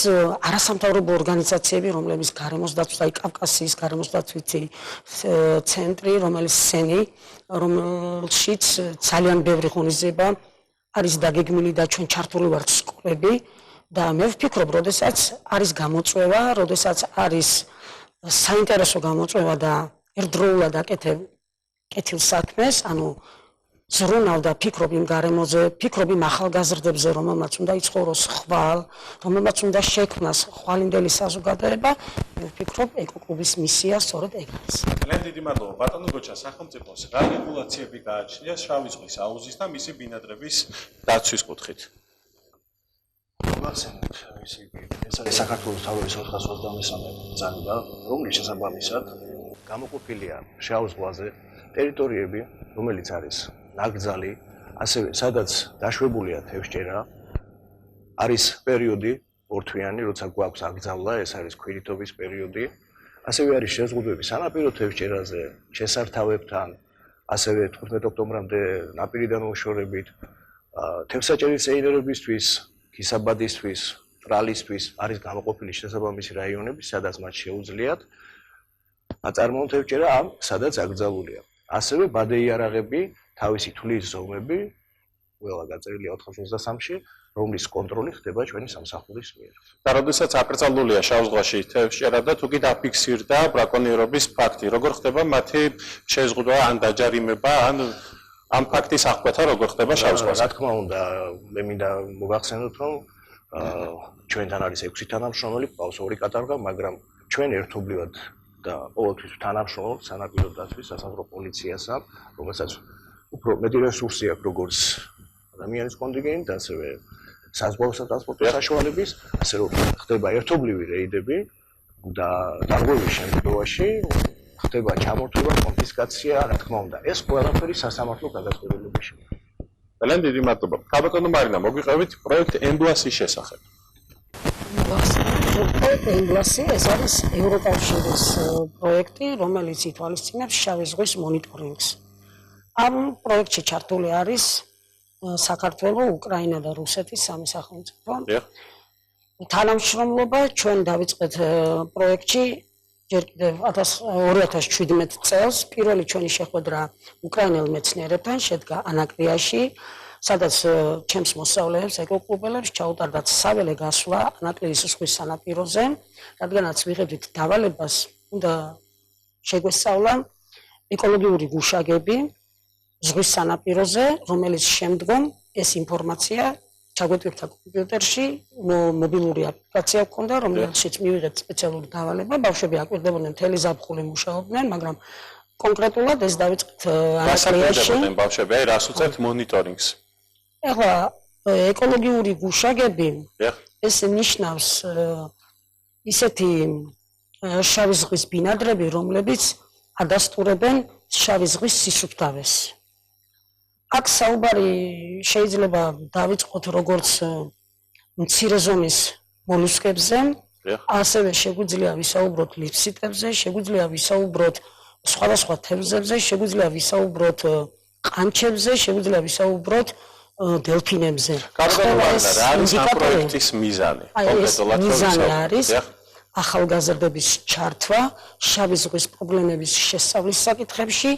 არასამთავრობო ორგანიზაციები, რომლებიც გარემოს დაცვა და კავკასიის გარემოს დაცვითი ცენტრი, რომელიც სენი, რომელშიც ძალიან ბევრი ღონისძიება არის დაგეგმილი და ჩვენ ჩართული ვართ სკოლები. და მე ვფიქრობ, როდესაც არის გამოწვევა, როდესაც არის საინტერესო გამოწვევა და ერთდროულად აკეთებ საქმეს, ანუ ზრუნავ და ფიქრობ იმ გარემოზე, ფიქრობ იმ ახალგაზრდებზე, რომელმაც უნდა იცხოვროს ხვალ, რომელმაც უნდა შექმნას ხვალინდელი საზოგადოება, მე ვფიქრობ, ეკოკლუბის მისია სწორედ ეგ არის. ძალიან დიდი მადლობა ბატონო გოჩა, სახელმწიფოს რა რეგულაციები გააჩნია შავი ზღვის აუზის და მისი ბინადრების დაცვის კუთხით? მოგახსენებთ, ეს არის საქართველოს თავის 423 ძალა, რომლის შესაბამისად გამოყოფილია შავ ზღვაზე ტერიტორიები, რომელიც არის ნაკრძალი, ასევე სადაც დაშვებულია თევზჭერა, არის პერიოდი ორთვიანი, როცა გვაქვს აკრძალვა, ეს არის ქვირითობის პერიოდი, ასევე არის შეზღუდვები სანაპირო თევზჭერაზე, შესართავებთან, ასევე 15 ოქტომბრამდე ნაპირიდან მოშორებით, თევზსაჭერის წეირებისთვის, ქისაბადისთვის, ტრალისთვის არის გამოყოფილი შესაბამისი რაიონები, სადაც მათ შეუძლიათ აწარმოონ თევზჭერა ამ, სადაც აკრძალულია. ასევე ბადეიარაღები, თავისი თვლის ზომები, ყველა გაწერილია 423-ში, რომლის კონტროლი ხდება ჩვენი სამსახურის მიერ. და როდესაც აკრძალულია შავ ზღვაში თევზჭერა და თუ კი დაფიქსირდა ბრაკონიერობის ფაქტი, როგორ ხდება მათი შეზღუდვა ან დაჯარიმება, ან ამ ფაქტის აღკვეთა როგორ ხდება შავ ზღვაზე? რა თქმა უნდა, მე მინდა მოგახსენოთ, რომ ჩვენთან არის 6 თანამშრომელი, ყავს 2 კატალღა, მაგრამ ჩვენ ერთობლივად და ყოველთვის თანამშრომლობთ სანაპირო დაცვის სასამართლო პოლიციასთან, რომელსაც უფრო მეტი რესურსი აქვს როგორც ადამიანის კონტინგენტი, ასევე საზღვაო სატრანსპორტო საშუალების, ასე რომ ხდება ერთობლივი რეიდები და დარღვევის შემთხვევაში ხდება ჩამორთმევა, კონფისკაცია, რა თქმა უნდა, ეს ყველაფერი სასამართლო გადაწყვეტილებაში. ძალიან დიდი მადლობა. ქალბატონო მარინა, მოგვიყევით პროექტ ემბლასის შესახებ. პროექტ ემბლასი ეს არის ევროკავშირის პროექტი, რომელიც ითვალისწინებს შავი ზღვის მონიტორინგს. ამ პროექტში ჩართული არის საქართველოს, უკრაინა და რუსეთის სამი სახელმწიფო. თანამშრომლობა ჩვენ დავიწყეთ პროექტში ჯერ კიდევ 2017 წელს პირველი ჩვენი შეხვედრა უკრაინელ მეცნიერებთან შედგა ანაკლიაში, სადაც ჩემს მოსწავლეებს, ეკოკლუბელებს ჩაუტარდათ საველე გასვლა ანაკლიის ზღვის სანაპიროზე, რადგანაც ვიღებდით დავალებას უნდა შეგვესწავლა ეკოლოგიური გუშაგები ზღვის სანაპიროზე, რომელიც შემდგომ ეს ინფორმაცია ჩაგვეტვირთა კომპიუტერში, მობილური აპლიკაცია გქონდა, რომელშიც მივიღეთ სპეციალური დავალება, ბავშვები აკვირდებოდნენ მთელი ზაფხული მუშაობდნენ, მაგრამ კონკრეტულად ეს დავიწყეთ ანაკლიაში. ბავშვები, აი რას უწევთ მონიტორინგს? ეხლა ეკოლოგიური გუშაგები ეს ნიშნავს ისეთი შავი ზღვის ბინადრები, რომლებიც ადასტურებენ შავი ზღვის სისუფთავეს. აქ საუბარი შეიძლება დავიწყოთ როგორც მცირე ზომის მოლუსკებზე, ასევე შეგვიძლია ვისაუბროთ ლიფსიტებზე, შეგვიძლია ვისაუბროთ სხვადასხვა თევზებზე, შეგვიძლია ვისაუბროთ ყანჩებზე, შეგვიძლია ვისაუბროთ დელფინებზე. რა არის ამ პროექტის მიზანი? კონკრეტულად მიზანი არის ახალგაზრდების ჩართვა შავი ზღვის პრობლემების შესწავლის საკითხებში,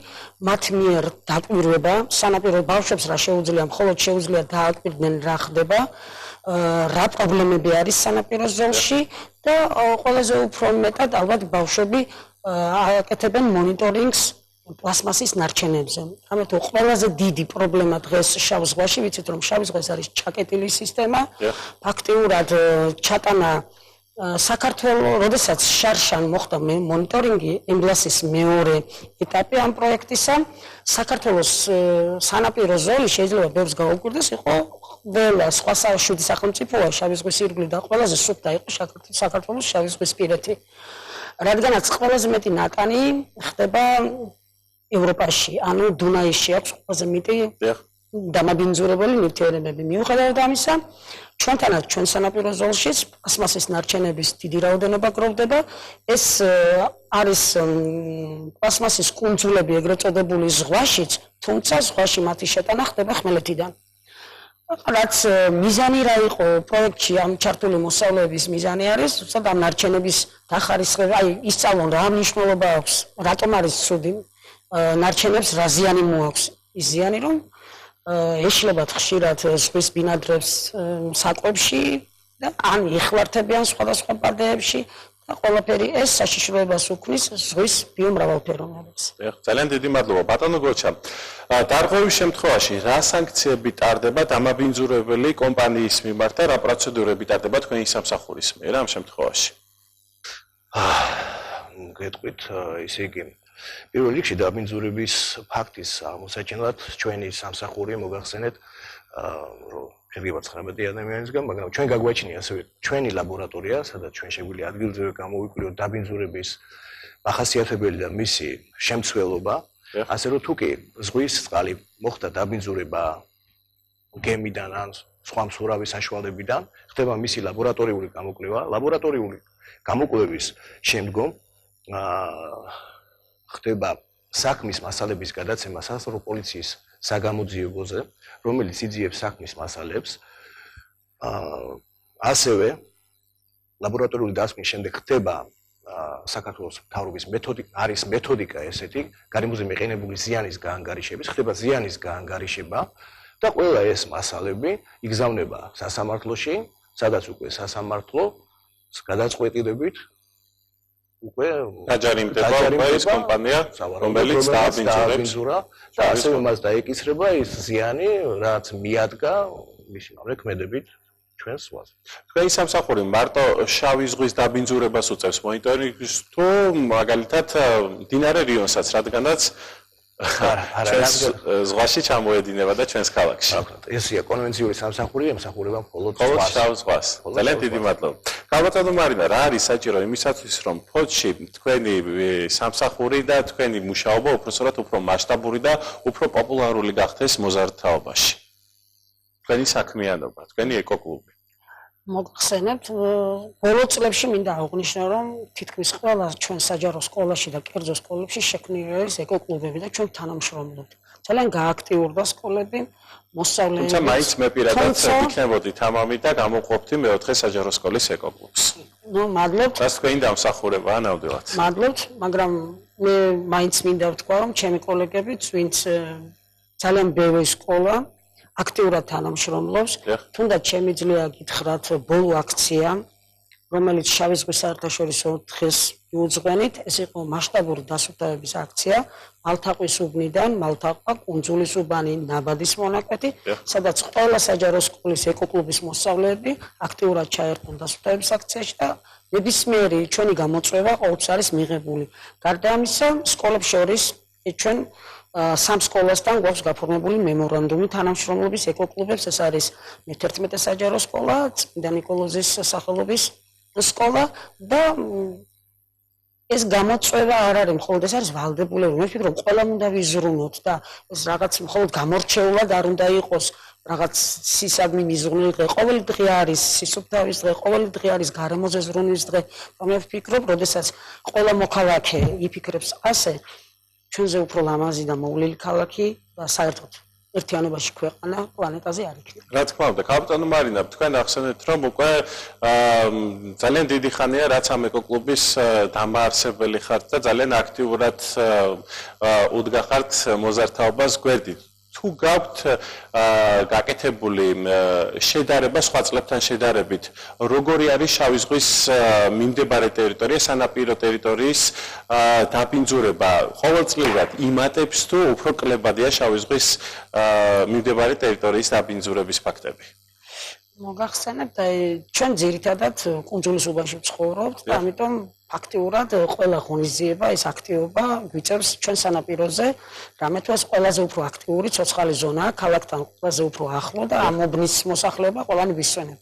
მათ მიერ დაკვირვება, სანაპირო ბავშვებს რა შეუძლია, მხოლოდ შეუძლია დააკვირდნენ რა ხდება, რა პრობლემები არის სანაპირო ზოლში და ყველაზე უფრო მეტად ალბათ ბავშვები აკეთებენ მონიტორინგს პლასმასის ნარჩენებზე. ამიტომ ყველაზე დიდი პრობლემა დღეს შავ ზღვაში, ვიცით რომ შავი ზღვას არის ჩაკეტილი სისტემა, ფაქტიურად ჩატანა საქართველოს, როდესაც შარშან მოხდა მონიტორინგი, ემბლასის მეორე ეტაპი ამ პროექტისა, საქართველოს სანაპირო ზოლი შეიძლება ბევრს გაუკვირდეს, იყო ყველა სხვა შვიდი სახელმწიფოა შავი ზღვის ირგვლივ და ყველაზე სუფთა იყო საქართველოს შავი ზღვის პირეთი. რადგანაც ყველაზე მეტი ნატანი ხდება ევროპაში, ანუ დუნაისში აქვს ყველაზე მეტი დამაბინძურებელი ნივთიერებები. მიუხედავად ამისა, ჩვენთანაც ჩვენ სანაპირო ზოლშიც პლასმასის ნარჩენების დიდი რაოდენობა გროვდება. ეს არის პლასმასის კუნძულები ეგრეთ წოდებული ზღვაშიც, თუმცა ზღვაში მათი შეტანა ხდება ხმელეთიდან. რაც მიზანი რა იყო პროექტში ამ ჩართული მოსწავლეების მიზანი არის, უბრალოდ ამ ნარჩენების დახარისხება, აი ისწავლონ რა მნიშვნელობა აქვს, რატომ არის ცუდი ნარჩენებს რა ზიანი მოაქვს. ის ზიანი რომ ეშლებათ ხშირად ზღვის ბინადრებს საკვებში და ან იხლართებიან სხვადასხვა პარდეებში და ყველაფერი ეს საშიშროებას უქმნის ზღვის ბიომრავალფეროვნებას. ძალიან დიდი მადლობა ბატონო გოჩა. დარღვევის შემთხვევაში რა სანქციები ტარდება დამაბინძურებელი კომპანიის მიმართ და რა პროცედურები ტარდება თქვენი სამსახურის მიერ ამ შემთხვევაში? გეტყვით, ისე იგი პირველ რიგში დამაბინძურების ფაქტის მოსაჩენად ჩვენი სამსახური მოგახსენეთ, რომ შეგვიყვარს 19 ადამიანისგან, მაგრამ ჩვენ გაგვაჩნია ასევე ჩვენი ლაბორატორია, სადაც ჩვენ შეგვიძლია ადგილზევე გამოვიკვლიოთ დამაბინძურების მახასიათებელი და მისი შემცველობა, ასე რომ თუ კი ზღვის წყალი მოხდა დამაბინძურება გემიდან ან სხვა მსურავი საშუალებიდან, ხდება მისი ლაბორატორიული გამოკვლევა. ლაბორატორიული გამოკვლევის შემდგომ ხდება საქმის მასალების გადაცემა სასამართლო პოლიციის საგამოძიებოზე, რომელიც იძიებს საქმის მასალებს. ასევე ლაბორატორიული დასკვნის შემდეგ ხდება საქართველოს მთავრობის არის მეთოდიკა ესეთი, გარემოზე მიყენებული ზიანის გაანგარიშების, ხდება ზიანის გაანგარიშება და ყველა ეს მასალები იგზავნება სასამართლოში, სადაც უკვე სასამართლო გადაწყვეტილებით უკვე დაჯარიმდება ეს კომპანია, რომელიც დააბინძურა და ასევე მას დაეკისრება ის ზიანი, რაც მიადგა მისი ქმედებით ჩვენს ზღვაზე. თქვენი სამსახური მარტო შავი ზღვის დაბინძურებას უწევს მონიტორინგს თუ მაგალითად მდინარე რიონსაც, რადგანაც ზღვაში ჩამოედინება და ჩვენს ქალაქში. ესია კონვენციული სამსახური, ემსახურება მხოლოდ შავ ზღვას. ძალიან დიდი მადლობა. გალბატონო მარინა, რა არის საჭირო იმისათვის, რომ ფოთში თქვენი სამსახური და თქვენი მუშაობა უпроსტად უფრო მასშტაბური და უფრო პოპულარული გახდეს მოზარდთაობაში? თქვენი საქმიანობა, თქვენი ეკოკლუბი. მოგხსენებთ, ბოლო წლებში მინდა აღვნიშნო, რომ თითქმის ყველა ჩვენ საჯარო სკოლაში და კერძო სკოლებში შექმნილი არის ეკოკლუბები და ჩვენ თანამშრომლობთ. ძალიან გააქტიურდა სკოლები, მოსწავლეები. თუმცა მაინც მე პირადად ვიქნებოდი თამამი და გამოვყოფდი მეოთხე საჯარო სკოლის ეკოკლუბს. ნუ მადლობთ. და თქვენი დამსახურებაა ნამდვილად. მადლობთ, მაგრამ მე მაინც მინდა ვთქვა, რომ ჩემი კოლეგებიც, ვინც ძალიან ბევრი სკოლა აქტიურად თანამშრომლობს, თუნდაც შემიძლია გითხრათ ბოლო აქცია, რომელიც შავი ზღვის საერთაშორისო დღეს მიუძღვენით, ეს იყო მასშტაბური დასუფთავების აქცია მალთაყვის უბნიდან მალთაყვა კუნძულის უბანი ნაბადის მონაკვეთი, სადაც ყველა საჯარო სკოლის ეკოკლუბის მოსწავლეები აქტიურად ჩაერყნენ დასუფთავების აქციაში და ნებისმიერი ჩვენი გამოწვევა ყოველთვის არის მიღებული. გარდა ამისა, სკოლებს შორის ჩვენ სამ სკოლასთან გვაქვს გაფორმებული მემორანდუმი თანამშრომლობის ეკოკლუბებს, ეს არის მე-11 საჯარო სკოლა, წმინდა ნიკოლოზის სახელობის სკოლა და ეს გამოწვევა არ არის მხოლოდ ეს არის ვალდებულება. მე ვფიქრობ, ყველამ უნდა ვიზრუნოთ და ეს რაღაც მხოლოდ გამორჩეულად არ უნდა იყოს რაღაც სისადმი მიზღვნილი დღე. ყოველი დღე არის სისუფთავის დღე, ყოველი დღე არის გარემოზე ზრუნვის დღე. მე ვფიქრობ, როდესაც ყველა მოქალაქე იფიქრებს ასე, ჩვენზე უფრო ლამაზი და მოვლილი ქალაქი და საერთოდ ერთიანობაში ქვეყანა პლანეტაზე არ იქნება. რა თქმა უნდა, გალბატონო მარინა, თქვენ ახსენეთ, რომ უკვე ძალიან დიდი ხანია, რაც ამ ეკოკლუბის დამაარსებელი ხართ და ძალიან აქტიურად უდგახართ მოზარდთაობას გვერდით. თუ გაქვთ გაკეთებული შედარება სხვა წლებთან შედარებით, როგორი არის შავი ზღვის მიმდებარე ტერიტორია, სანაპირო ტერიტორიის დაბინძურება, ყოველწლიურად იმატებს თუ უფრო კლებადია შავი ზღვის მიმდებარე ტერიტორიის დაბინძურების ფაქტები? მოგახსენებთ, ჩვენ ძირითადად კუნძულის უბანში ვცხოვრობთ და ამიტომ ფაქტიურად ყველა ღონისძიება, ეს აქტივობა გვიწევს ჩვენ სანაპიროზე, რამე თუ ეს ყველაზე უფრო აქტიური ცოცხალი ზონაა, ქალაქთან ყველაზე უფრო ახლო და ამ უბნის მოსახლეობა ყველანი ვისვენებთ.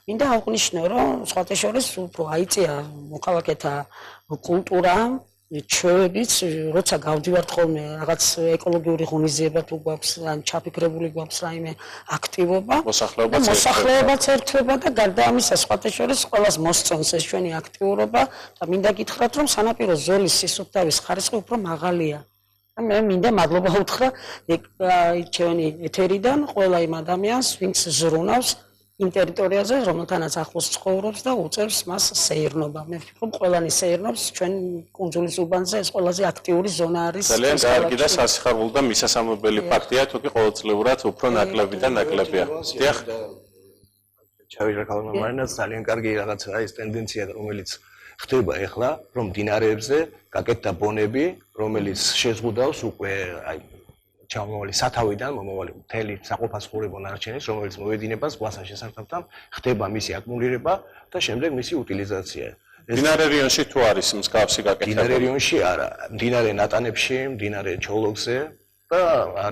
მინდა აღვნიშნო, რომ სხვათა შორის უფრო აიწია მოქალაქეთა კულტურა, ჩვენიც როცა გავდივართ ხოლმე რაღაც ეკოლოგიური ღონისძიება თუ გვაქვს ან ჩაფიქრებული გვაქვს რაიმე აქტივობა, მოსახლეობაც ერთვება და გარდა ამისა სხვათა შორის ყველას მოსწონს ეს ჩვენი აქტიურობა და მინდა გითხრათ, რომ სანაპირო ზოლის სისუფთავის ხარისხი უფრო მაღალია. მე მინდა მადლობა უთხრა ჩვენი ეთერიდან ყველა იმ ადამიანს, ვინც ზრუნავს იმ ტერიტორიაზე, რომელთანაც ახლოს ცხოვრობს და უწევს მას სეირნობა. მე ვფიქრობ, ყველანი სეირნობს ჩვენ კუნძულის უბანზე, ეს ყველაზე აქტიური ზონა არის. ძალიან კარგი და სასიხარული და მისასალმებელი ფაქტია, თუკი ყოველწლიურად უფრო ნაკლები და ნაკლებია. დიახ. ჩავიჟა ქალბატონო მარინას, ძალიან კარგი რაღაცა ის ტენდენცია, რომელიც ხდება ახლა, რომ მდინარეებზე გაკეთდა ბონები, რომელიც შეზღუდავს უკვე ჩამოვალი სათავიდან მომავალი მთელი საყოფაცხოვრებო ნარჩენის, რომელიც მოედინება ზღვასთან შესართავთან, ხდება მისი აკუმულირება და შემდეგ მისი უტილიზაცია. მდინარე რიონში თუ არის მსგავსი გაკეთება? მდინარე რიონში არა, მდინარე ნატანებში, მდინარე ჩოლოგზე და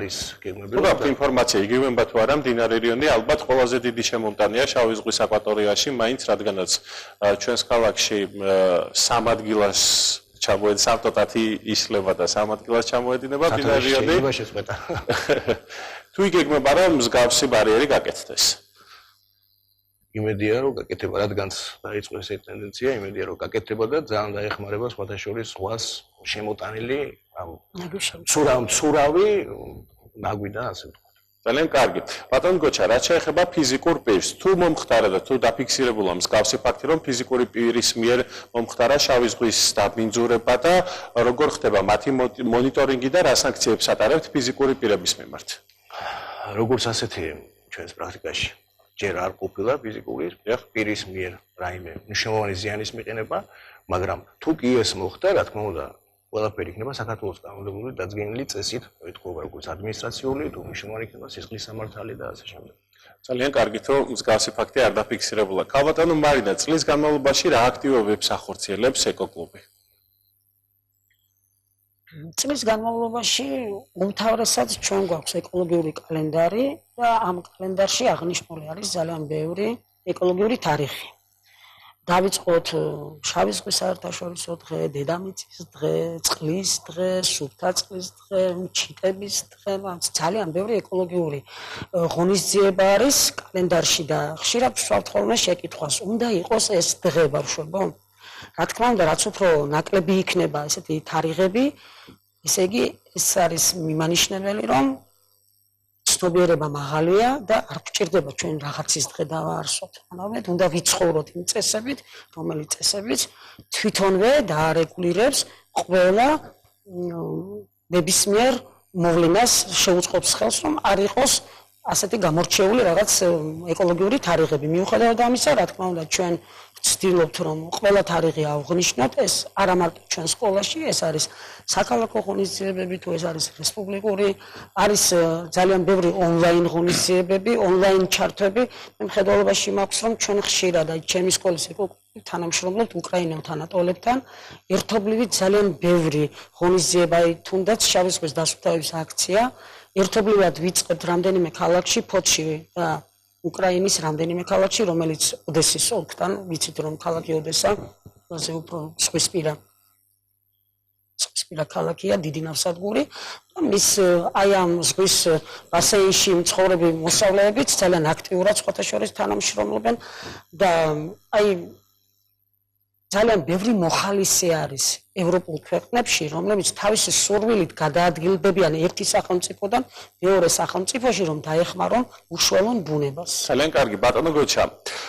არის გეგმები. თუ გაქვთ ინფორმაცია, იგივენბა თუ არა, მდინარე რიონი ალბათ ყველაზე დიდი შემომტანია შავი ზღვის აკვატორიაში, მაინც რადგანაც ჩვენს ქალაქში სამ ადგილას ჩამოედინება, სამთოტათი ისლება და სამ ადგილას ჩამოედინება მდინარე რიონი. თუ იგეგმება, რომ მსგავსი ბარიერი გაკეთდეს? იმედია, რომ გაკეთება, რადგანაც დაიწყო ეს ტენდენცია, იმედია, რომ გაკეთდება და ძალიან დაეხმარება სხვათა შორის ზღვას შემოტანილი მცურავი ნაგვიდან ასე ვთქვათ. ძალიან კარგი. ბატონ გოჩა, რაც შეეხება ფიზიკურ პირს, თუ მომხდარა და თუ დაფიქსირებულა მსგავსი ფაქტი, რომ ფიზიკური პირის მიერ მომხდარა შავი ზღვის დაბინძურება და როგორ ხდება მათი მონიტორინგი და რა სანქციებს ატარებთ ფიზიკური პირების მიმართ? როგორც ასეთი ჩვენს პრაქტიკაში ჯერ არ ყოფილა ფიზიკური პირის მიერ რაიმე მნიშვნელოვანი ზიანის მიყენება, მაგრამ თუ კი ეს მოხდა, რა თქმა უნდა, ყველაფერი იქნება საქართველოს კანონმდებლური დადგენილი წესით, ეთქობა როგორც ადმინისტრაციული, თუ მნიშვნელოვანი იქნება სისხლის სამართალი და ასე შემდეგ. ძალიან კარგით, რომ მსგავსი ფაქტი არ დაფიქსირებულა. ქალბატონო მარინა, წლის განმავლობაში რა აქტივობებს ახორციელებს ეკოკლუბი? წლის განმავლობაში უმთავრესად ჩვენ გვაქვს ეკოლოგიური კალენდარი და ამ კალენდარში აღნიშნული არის ძალიან ბევრი ეკოლოგიური თარიღი. დავიწყოთ შავი ზღვის საერთაშორისო დღე, დედამიწის დღე, წყლის დღე, სუფთა წყლის დღე, ჩიტების დღე, ძალიან ბევრი ეკოლოგიური ღონისძიება არის კალენდარში და ხშირად ვსვამთ ხოლმე შეკითხვას, უნდა იყოს ეს დღე ბავშვებო? რა თქმა უნდა, რაც უფრო ნაკლები იქნება ესეთი თარიღები, ესე იგი ეს არის მიმანიშნებელი, რომ ცნობიერება მაღალია და არ გვჭირდება ჩვენ რაღაცის დღე დავაარსოთ. ამავდროულად უნდა ვიცხოვროთ იმ წესებით, რომელიც წესებიც თვითონვე დაარეგულირებს ყველა ნებისმიერ მოვლენას შეუწყობს ხელს, რომ არ იყოს ასეთი გამორჩეული რაღაც ეკოლოგიური თარიღები. მიუხედავად ამისა, რა თქმა უნდა, ჩვენ ვცდილობთ, რომ ყველა თარიღი ავღნიშნოთ, ეს არა მარტო ჩვენ სკოლაში, ეს არის საქალაქო ღონისძიებები, თუ ეს არის რესპუბლიკური, არის ძალიან ბევრი ონლაინ ღონისძიებები, ონლაინ ჩართვები. მე მხედველობაში მაქვს, რომ ჩვენ ხშირად აი ჩემი სკოლის ეკოლოგიურ თანამშრომლობთ უკრაინელ თანატოლებთან, ერთობლივი ძალიან ბევრი ღონისძიება, აი თუნდაც შავი ზღვის დასუფთავების აქცია, ერთობლივად ვიწყებთ რამდენიმე ქალაქში, ფოთში და უკრაინის რამდენიმე ქალაქში, რომელიც ოდესის ოლქთან, ვიცით რომ ქალაქი ოდესა, ასე უფრო ზღვისპირა ქალაქია, დიდი ნავსადგური და მის აი ამ ზღვის ბასეინში მცხოვრები მოსწავლეებიც ძალიან აქტიურად სხვათა შორის თანამშრომლობენ და აი ძალიან ბევრი მოხალისე არის ევროპულ ქვეყნებში, რომლებიც თავისი სურვილით გადაადგილდებიან ერთი სახელმწიფოდან მეორე სახელმწიფოში, რომ დაეხმარონ უშუალო ბუნებას. ძალიან კარგი, ბატონო გოჩა.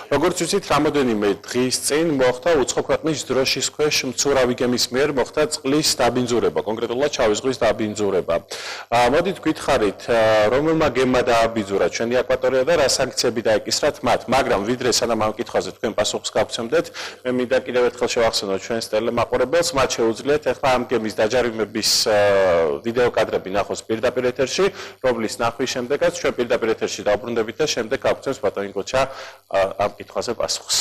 როგორც ვიცით, რამოდენიმე დღის წინ მოხდა უცხო ქვეყნის დროშის ქვეშ მცურავი გემის მიერ მოხდა წყლის დაბინძურება, კონკრეტულად შავი ზღვის დაბინძურება. მოდით გითხარით, რომელმა გემმა დააბინძურა ჩვენი აკვატორია და რა სანქციები დაეკისრათ მათ, მაგრამ ვიდრე სანამ ამ კითხვაზე თქვენ პასუხს გავცემდეთ, მე მინდა კიდევ ერთხელ შევახსენოთ ჩვენს ტელემაყურებელს, მათ შეუძლიათ ახლა ამ გემის დაჯარიმების ვიდეო კადრები ნახოს პირდაპირ ეთერში, რომლის ნახვის შემდეგაც ჩვენ პირდაპირ ეთერში დავბრუნდებით და შემდეგ გავგზავნოს ბატონი გოჩა ამ კითხვაზე პასუხს.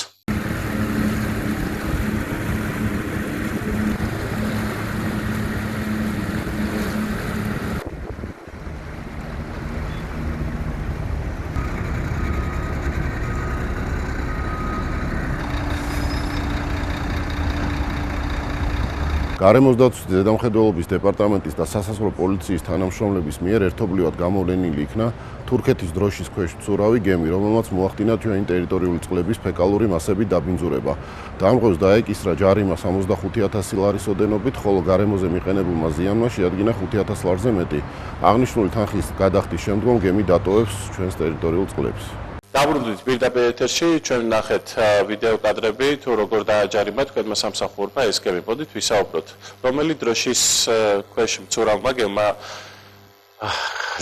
გარემოს დაცვის ზედამხედველობის დეპარტამენტის და სასაზღვრო პოლიციის თანამშრომლების მიერ ერთობლივად გამოვლენილი იქნა თურქეთის დროშის ქვეშ მცურავი გემი, რომელმაც მოახდინა ჩვენი ტერიტორიული წყლების ფეკალური მასებით დაბინძურება. დამღებს დაეკისრა ჯარიმა 65,000 ლარის ოდენობით, ხოლო გარემოზე მიყენებულმა ზიანმა შეადგინა 5,000 ლარზე მეტი. აღნიშნული თანხის გადახდის შემდგომ გემი დატოვებს ჩვენს ტერიტორიულ წყლებს. დაბრუნდით პირდაპირ ეთერში, ჩვენ ნახეთ ვიდეო კადრები, თუ როგორ დააჯარიმა თქვენმა სამსახურმა ეს გემი. მოდით ვისაუბროთ, რომელი დროშის ქვეშ მცურავმა გემმა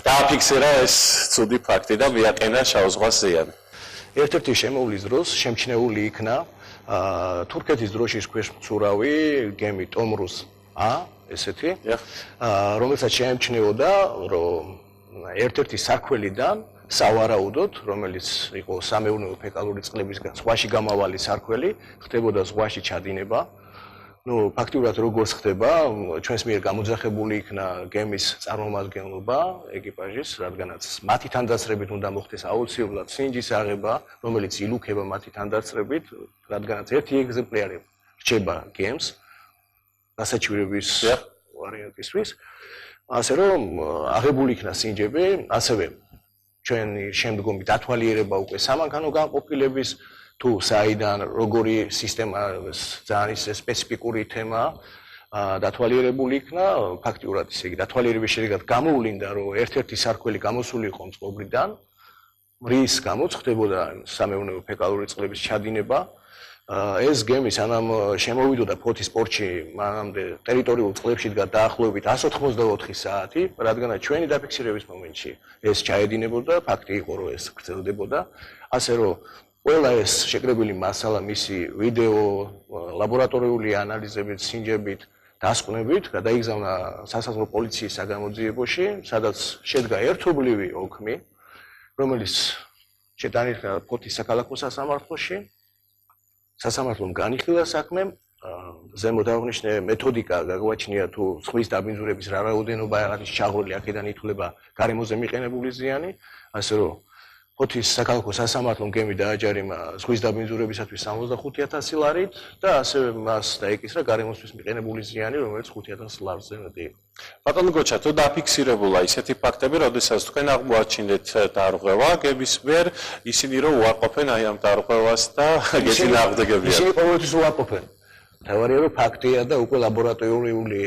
დააფიქსირა ეს ცუდი ფაქტი და მიაყენა შავ ზღვას ზიანი. ერთ-ერთი შემოვლის დროს შემჩნეული იქნა თურქეთის დროშის ქვეშ მცურავი გემი ტომრუს A, ესეთი, რომელსაც შეემჩნეოდა, რომ ერთ-ერთი სარქველიდან სავარაუდოდ, რომელიც იყო სამეურნეო ფეკალური წყლებისგან ზღვაში გამავალი სარქველი, ხდებოდა ზღვაში ჩადინება. ფაქტიურად როგორც ხდება, ჩვენს მიერ გამოძახებული იქნა გემის წარმომადგენლობა ეკიპაჟის, რადგანაც მათი თანდასწრებით უნდა მოხდეს აუცილებლად სინჯის აღება, რომელიც ილუქება მათი თანდასწრებით, რადგანაც ერთი ეგზემპლარი რჩება გემს დასაჩვირების ვარიანტისთვის, ასე რომ აღებული იქნა სინჯები, ასევე ჩვენი შემდგომი დათვალიერება უკვე სამანქანო განყოფილების თუ საიდან როგორი სისტემა ძალიან სპეციფიკური თემა დათვალიერებული იქნა, ფაქტიურად ისე იგი დათვალიერების შედეგად გამოვლინდა, რომ ერთ-ერთი სარქველი გამოსული იყო წყობრიდან, რის გამოც ხდებოდა სამეურნეო ფეკალური წყლების ჩადინება. ეს გემი სანამ შემოვიდოდა ფოთის პორტში, მანამდე ტერიტორიულ წყლებში დგა დაახლოებით 184 საათი, რადგანაც ჩვენი დაფიქსირების მომენტში ეს ჩაედინებოდა, ფაქტი იყო, რომ ეს გრძელდებოდა, ასე რომ ყველა ეს შეკრებილი მასალა მისი ვიდეო, ლაბორატორიული ანალიზებით, სინჯებით, დასკვნებით გადაიგზავნა სასაზღვრო პოლიციის საგამოძიებოში, სადაც შედგა ერთობლივი ოქმი, რომელიც შეტანილია ფოთის საქალაქო სასამართლოში. სასამართლომ განიხილა საქმე, ზემოთ აღნიშნე მეთოდიკა გაგვაჩნია თუ ზღვის დაბინძურების რა რაოდენობა არის ჩაღრული აქედან ითვლება გარემოზე მიყენებული ზიანი, ასე რომ ფოთის საქალაქო სასამართლომ გემი დააჯარიმა ზღვის დაბინძურებისათვის 65,000 ლარით და ასევე მას დაეკისრა გარემოსთვის მიყენებული ზიანი, რომელიც 5,000 ლარზე მეტი იყო. ბატონო გოჩა, თუ დაფიქსირებულა ისეთი ფაქტები, როდესაც თქვენ აღმოაჩინეთ დარღვევა, გების მიერ ისინი რომ უარყოფენ აი ამ დარღვევას და გეწინააღმდეგებიან. ისინი ყოველთვის უარყოფენ. თავარია რომ ფაქტია და უკვე ლაბორატორიული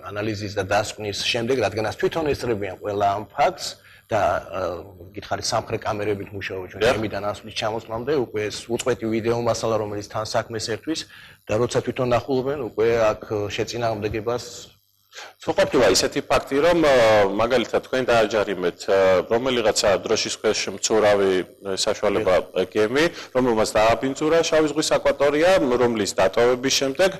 ანალიზის და დასკვნის შემდეგ, რადგანაც თვითონ ესწრებიან ყველა ამ ფაქტს და გითხარით სამხრეთ კამერებით მუშაობ ჩვენ ჩემიდან ასვლის ჩამოსვლამდე უკვე ეს უწყვეტი ვიდეო მასალა რომელიც თან საქმეს ერთვის და როცა თვითონ ნახულობენ უკვე აქ შეწინააღმდეგებას სოყოფილა ისეთი ფაქტი რომ მაგალითად თქვენ დააჯარიმეთ რომელიღაცა დროშის ქვეშ მცურავი საშუალება გემი რომელმაც დააბინძურა შავი ზღვის აკვატორია რომლის დატოვების შემდეგ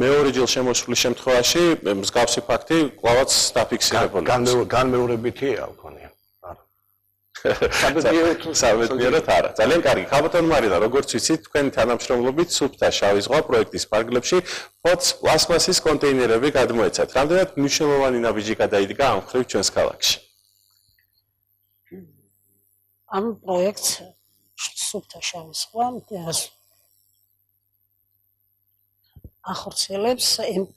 მეორე ჯერ შემოსვლის შემთხვევაში მსგავსი ფაქტი კვლავაც დაფიქსირებულია განმეორებითია მქონია საბედნიეროდ არა. ძალიან კარგი. ხაბატონ მარინა, როგორც ვიცით, თქვენი თანამშრომლობით სუფთა შავი ზღვა პროექტის ფარგლებში ფოთს პლასმასის კონტეინერები გადმოეცათ. რამდენად მნიშვნელოვანი ნაბიჯი გადაიდგა ამ მხრივ ჩვენს ქალაქში? ამ პროექტს სუფთა შავი ზღვა ახორციელებს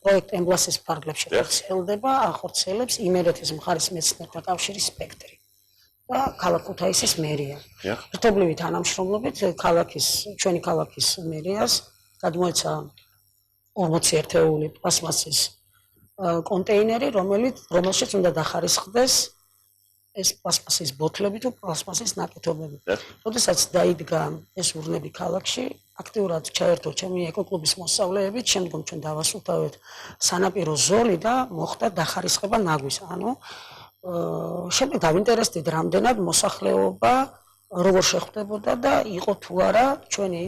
პროექტ ემბლასის ფარგლებში ხორციელდება, ახორციელებს იმერეთის მხარის მეცნიერთა კავშირის სპექტრი. ქალაქ ქუთაისის მერია. ერთობლივი თანამშრომლობით ჩვენი ქალაქის მერიას გადმოეცა 40 ერთეული პლასმასის კონტეინერი, რომელშიც უნდა დახარისხდეს ეს პლასმასის ბოთლები თუ პლასმასის ნაკეთობები. როდესაც დაიდგა ეს ურნები ქალაქში, აქტიურად ჩაერთო ჩემი ეკოკლუბის მოსწავლეებით, შემდგომ ჩვენ დავასუფთავეთ სანაპირო ზოლი და მოხდა დახარისხება ნაგვის. შემდეგ დავინტერესდით რამდენად მოსახლეობა როგორ შეხვდებოდა და იყო თუ არა ჩვენი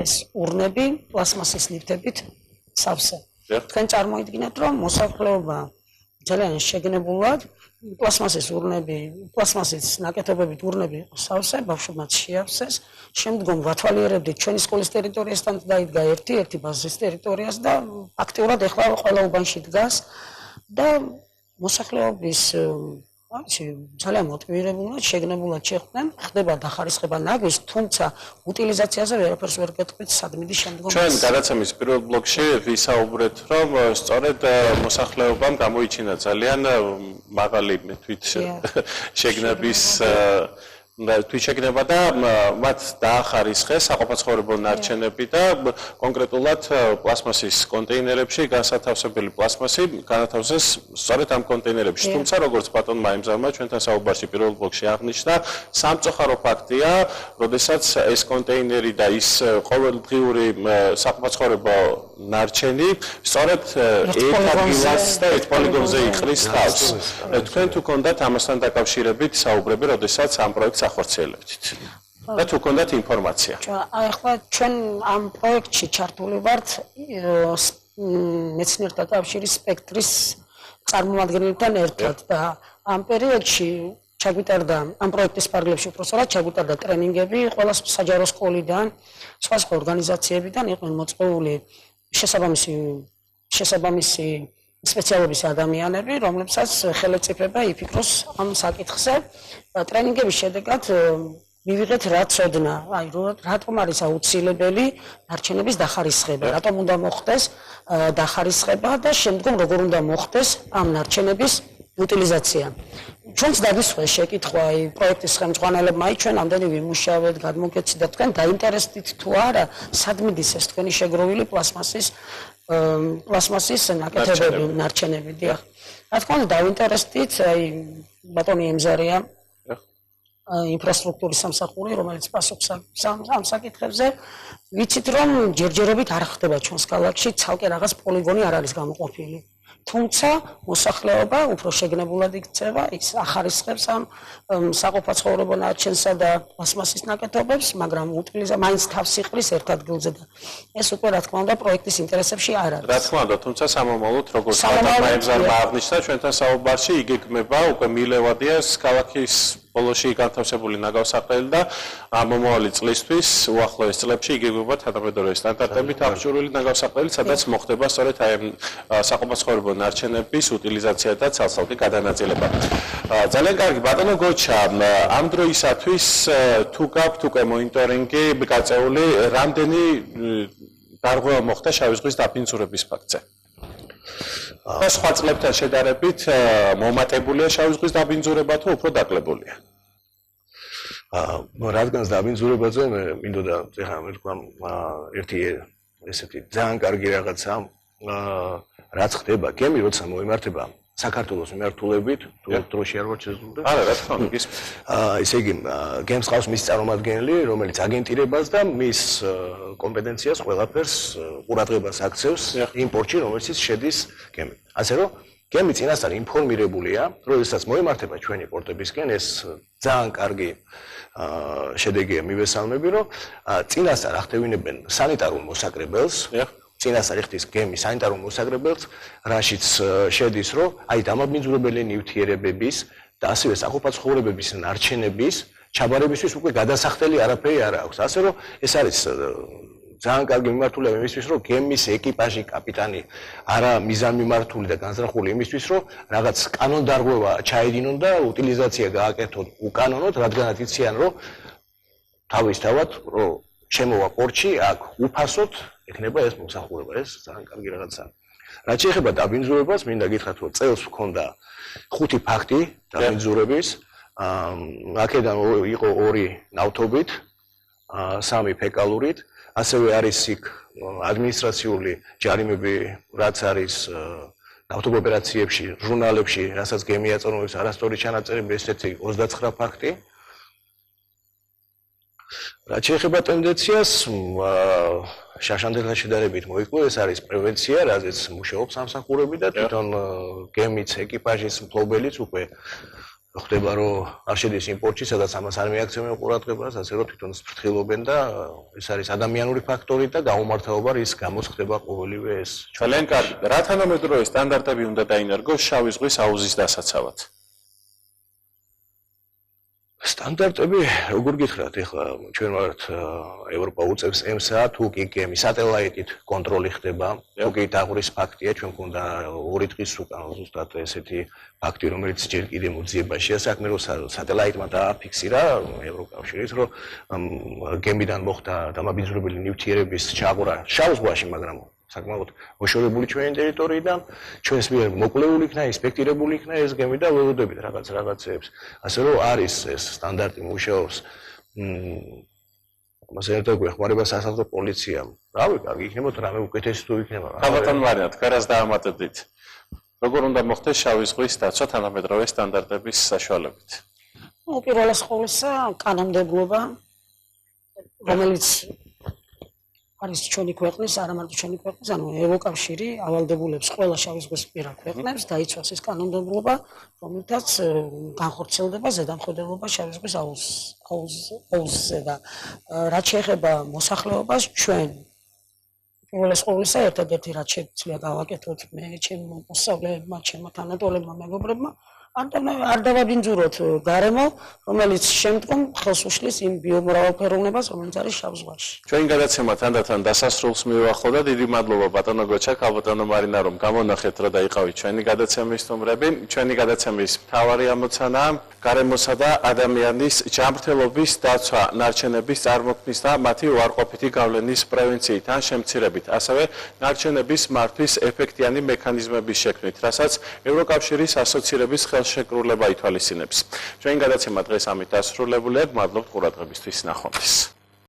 ეს ურნები პლასმასის ლიფტებით სავსე. თქვენ წარმოიდგინეთ რომ მოსახლეობა ძალიან შეგნებულად პლასმასის ნაკეთობებით ურნები იყო სავსე, ბავშვებმაც შეავსეს. შემდგომ ვათვალიერებდით ჩვენი სკოლის ტერიტორიასთან დაიდგა ერთი ბაზრის ტერიტორიას და აქტიურად ეხლა ყველა უბანში დგას და მოსახლეობის ძალიან მოტივირებულად, შეგნებულად შეხვდნენ, ხდება დახარისხება ნაგვის, თუმცაუტილიზაციაზე ვერაფერს ვერ გეტყვით სადმიდის შემდგომ. ჩვენ გადაცემის პირველ ბლოკში ვისაუბრეთ, რომ სწორედ მოსახლეობამ გამოიჩინა ძალიან მაღალი თვითშეგნება და მათ დაახარისხეს საყოფაცხოვრებო ნარჩენები და კონკრეტულად პლასმასის კონტეინერებში განსათავსებელი პლასმასი განათავსეს სწორედ ამ კონტეინერებში. თუმცა როგორც ბატონმა იმზავმა ჩვენთან საუბარში პირველ ბლოკში აღნიშნა, სამწუხარო ფაქტია, როდესაც ეს კონტეინერი და ის ყოველდღიური საყოფაცხოვრებო ნარჩენი სწორედ ერთ ადგილას და ერთ პოლიგონზე იყრის თავს. თქვენ თუ გქონდათ ამასთან დაკავშირებით საუბრები, როდესაც ამ პროექტს ახორციელებდით და თუ გქონდათ ინფორმაცია. ახლა ჩვენ ამ პროექტში ჩართული ვართ მეცნიერთა კავშირის სპექტრის წარმომადგენლებთან ერთად და ამ პერიოდში ჩაგვიტარდა ამ პროექტის ფარგლებში უпроსტად ჩაგვიტარდა ტრენინგები ყველა საჯარო სკოლიდან, სხვა ორგანიზაციებიდან იყვნენ მოწვეული შესაბამისი სპეციალობის ადამიანები, რომლებსაც ხელეწიფება იფიქროს ამ საკითხზე. ტრენინგების შედეგად მივიღეთ რა ცოდნა, რატომ არის აუცილებელი ნარჩენების დახარისხება, რატომ უნდა მოხდეს დახარისხება და შემდგომ როგორ უნდა მოხდეს ამ ნარჩენების utilizația. Ჩვენც დაგისვეს შეკითხვა პროექტის ხელმძღვანელებმა, ჩვენ ამდენი ვიმუშავეთ, გადმოგეცით და თქვენ დაინტერესდით თუ არა, სად მიდის ეს თქვენი შეგროვილი პლასმასის ნაკეთობები, ნარჩენები, დიახ. რა თქმა უნდა, დაინტერესდით, ბატონი ემზარია ინფრასტრუქტურის სამსახური, რომელიც პასუხს ამ საკითხებზე, ვიცით რომ ჯერჯერობით არ ხდება ჩვენს ქალაქში, ცალკე რაღაც პოლიგონი არ არის გამოყოფილი. თუმცა მოსახლეობა უფრო შეგნებულად იქცევა, ის ახარისხებს ამ საყოფაცხოვრებო ნარჩენსა და პლასმასის ნაკეთობებს, მაგრამ მაინც თავს იყრის ერთ ადგილზე და ეს უკვე რა თქმა უნდა პროექტის ინტერესებში არ არის. რა თქმა უნდა, თუმცა სამომავლოდ როგორც ბატონმა აღნიშნა ჩვენთან საუბარში, იგეგმება უკვე მილევადია ქალაქის ბოლოში განთავსებული ნაგავსაყრელი და მომავალი წლისთვის უახლოეს წლებში იგეგმება თანამედროვე სტანდარტებით აღჭურვილი ნაგავსაყრელი, სადაც მოხდება სწორედ აი საყოფაცხოვრებო ნარჩენების უტილიზაცია და ცალ-ცალკე გადანაწილება. ძალიან კარგი ბატონო გოჩა, ამ დროისათვის თუ გაქვთ უკვე მონიტორინგი გაწეული, რამდენი დარღვევა მოხდა შავი ზღვის დაბინძურების ფაქტზე? სხვა წლებთან შედარებით მომატებულია შავი ზღვის დაბინძურება თუ უფრო დაკლებულია? რადგანაც დაბინძურებაზე მე მინდოდა ეხლა მე თქვა ერთი ესეთი ძალიან კარგი რაღაცა რაც ხდება გემი როცა მოიმართება საქართველოს მიმართულებით თუ დროში არ ვარ შეზღუდე? არა, რა თქმა უნდა, ის. ესე იგი, გემს ყავს მის წარმომადგენელი, რომელიც აგენტირებას და მის კომპეტენციას ყველაფერს ყურადღებას აქცევს იმ პორტში, რომელშიც შედის გემი. ასე რომ, გემი წინასწარ ინფორმირებულია, როდესაც მოიმართება ჩვენი პორტებისკენ, ეს ძალიან კარგი შედეგია მივესალმები, რომ წინასწარ ახდევინებენ სანიტარულ მოსაკრებელს, წინასწარ იხდის გემი სანიტარულ მოსაკრებელს, რაშიც შედის, რომ აი დამაბინძურებელი ნივთიერებების და ასევე საყოფაცხოვრებების ნარჩენების ჩაბარებისთვის უკვე გადასახდელი არაფერი არ აქვს. ასე რომ ეს არის ძალიან კარგი მიმართულება იმისთვის, რომ გემის ეკიპაჟი, კაპიტანი არა მიზანმიმართული და განზრახული იმისთვის, რომ რაღაც კანონდარღვევა ჩაედინონ და უტილიზაცია გააკეთონ უკანონოდ, რადგანაც იციან, რომ თავისთავად, რომ შემოვა პორტში, აქ უფასოდ ეკნება ეს მომსახურება, ეს ძალიან კარგი რაღაცაა. რაც შეეხება დაბინძურებას, მინდა გითხრათ, რომ წელს ჰქონდა 5 ფაქტი დაბინძურების, აქედან იყო 2 ნავთობით, 3 ფეკალურით, ასევე არის იქ ადმინისტრაციული ჯარიმები, რაც არის ნავთობ ოპერაციებში, ჟურნალებში, რასაც გემი აწარმოებს არასწორი ჩანაწერები, ესეთი 29 ფაქტი. რაც შეეხება ტენდენციას, შაშანდელთან შედარებით მოიკლო, ეს არის პრევენცია, რაზეც მუშაობს სამსახურები და თვითონ გემის ეკიპაჟის მფლობელიც უკვე ხდება, რომ არ შედის იმ პორტში, სადაც ამას არ მიაქცევენ ყურადღებას, ასე რომ თვითონ სფრთხილობენ და ეს არის ადამიანური ფაქტორი და გაუმართავობა, რის გამოც ხდება ყოველივე ეს. ძალიან კარგი. რა თანამედროვე სტანდარტები უნდა დაინერგოს შავი ზღვის აუზის დასაცავად? სტანდარტები, როგორ გითხრათ, ეხლა ჩვენ ვართ ევროპა უწევს EMSA, თუ კი გემი სატელაიტით კონტროლი ხდება, თუ კი დაღურის ფაქტია, ჩვენ გვქონდა 2 დღის უკან ზუსტად ესეთი ფაქტი, რომელიც ჯერ კიდევ მოძიებაშია, საქმე რომ სატელაიტმა დააფიქსირა ევროკავშირის, რომ გემიდან მოხდა დამაბინძურებელი ნივთიერების ჩააღვრა შავ ზღვაში, მაგრამ საკმაოდ მოშორებული ჩვენი ტერიტორიიდან, ჩვენს მიერ მოკვლეული იქნა, ინსპექტირებული იქნა ეს გემი და ველოდებით რაღაცეებს. ასე რომ არის ეს სტანდარტი მუშაობს. ამას ერთად გვეხმარება სასაზღვრო პოლიციამ. რავი, კარგი იქნება, რამე უკეთესი თუ იქნება. ხალხთან ვარიანტ, გარას დაამატებდით. როგორ უნდა მოხდეს შავი ზღვის დაცვა თანამედროვე სტანდარტების საშუალებით? უპირველეს ყოვლისა, კანონმდებლობა, რომელიც არის ჩვენი ქვეყნის, არა მარტო ჩვენი ქვეყნის, ანუ ევროკავშირი ავალდებულებს ყველა შავი ზღვის პირა ქვეყნებს დაიცვას ეს კანონმდებლობა, რომელთაც განხორციელდება ზედამხედველობა შავი ზღვის აუზზე და რაც შეეხება მოსახლეობას, ჩვენ უპირველეს ყოვლისა ერთადერთი რაც შეგვიძლია გავაკეთოთ მე, ჩემო მოსწავლეებმა, ჩემო თანატოლებმა, მეგობრებმა, არ დავაბინძუროთ გარემო, რომელიც შემდგომ ხელს უშლის იმ ბიომრავალფეროვნებას, რომელიც არის შავ ზღვაში. ჩვენი გადაცემა თანდათან დასასრულს მივახლო და დიდი მადლობა ბატონო გოჩა, ქალბატონო მარინა, რომ გამონახეთ რა დაიყავით ჩვენი გადაცემის სტუმრები. ჩვენი გადაცემის მთავარი ამოცანაა გარემოსა და ადამიანის ჯანმრთელობის დაცვა, ნარჩენების წარმოქმნის და მათი უარყოფითი გავლენის პრევენციით ან შემცირებით, ასევე ნარჩენების მართვის ეფექტიანი მექანიზმების შექმნით, რასაც ევროკავშირის ასოცირების ხელშეკრულება ითვალისწინებს. ჩვენი გადაცემა დღეს ამით დასრულებულია. მადლობთ ყურადღებისთვის, ნახვამდის.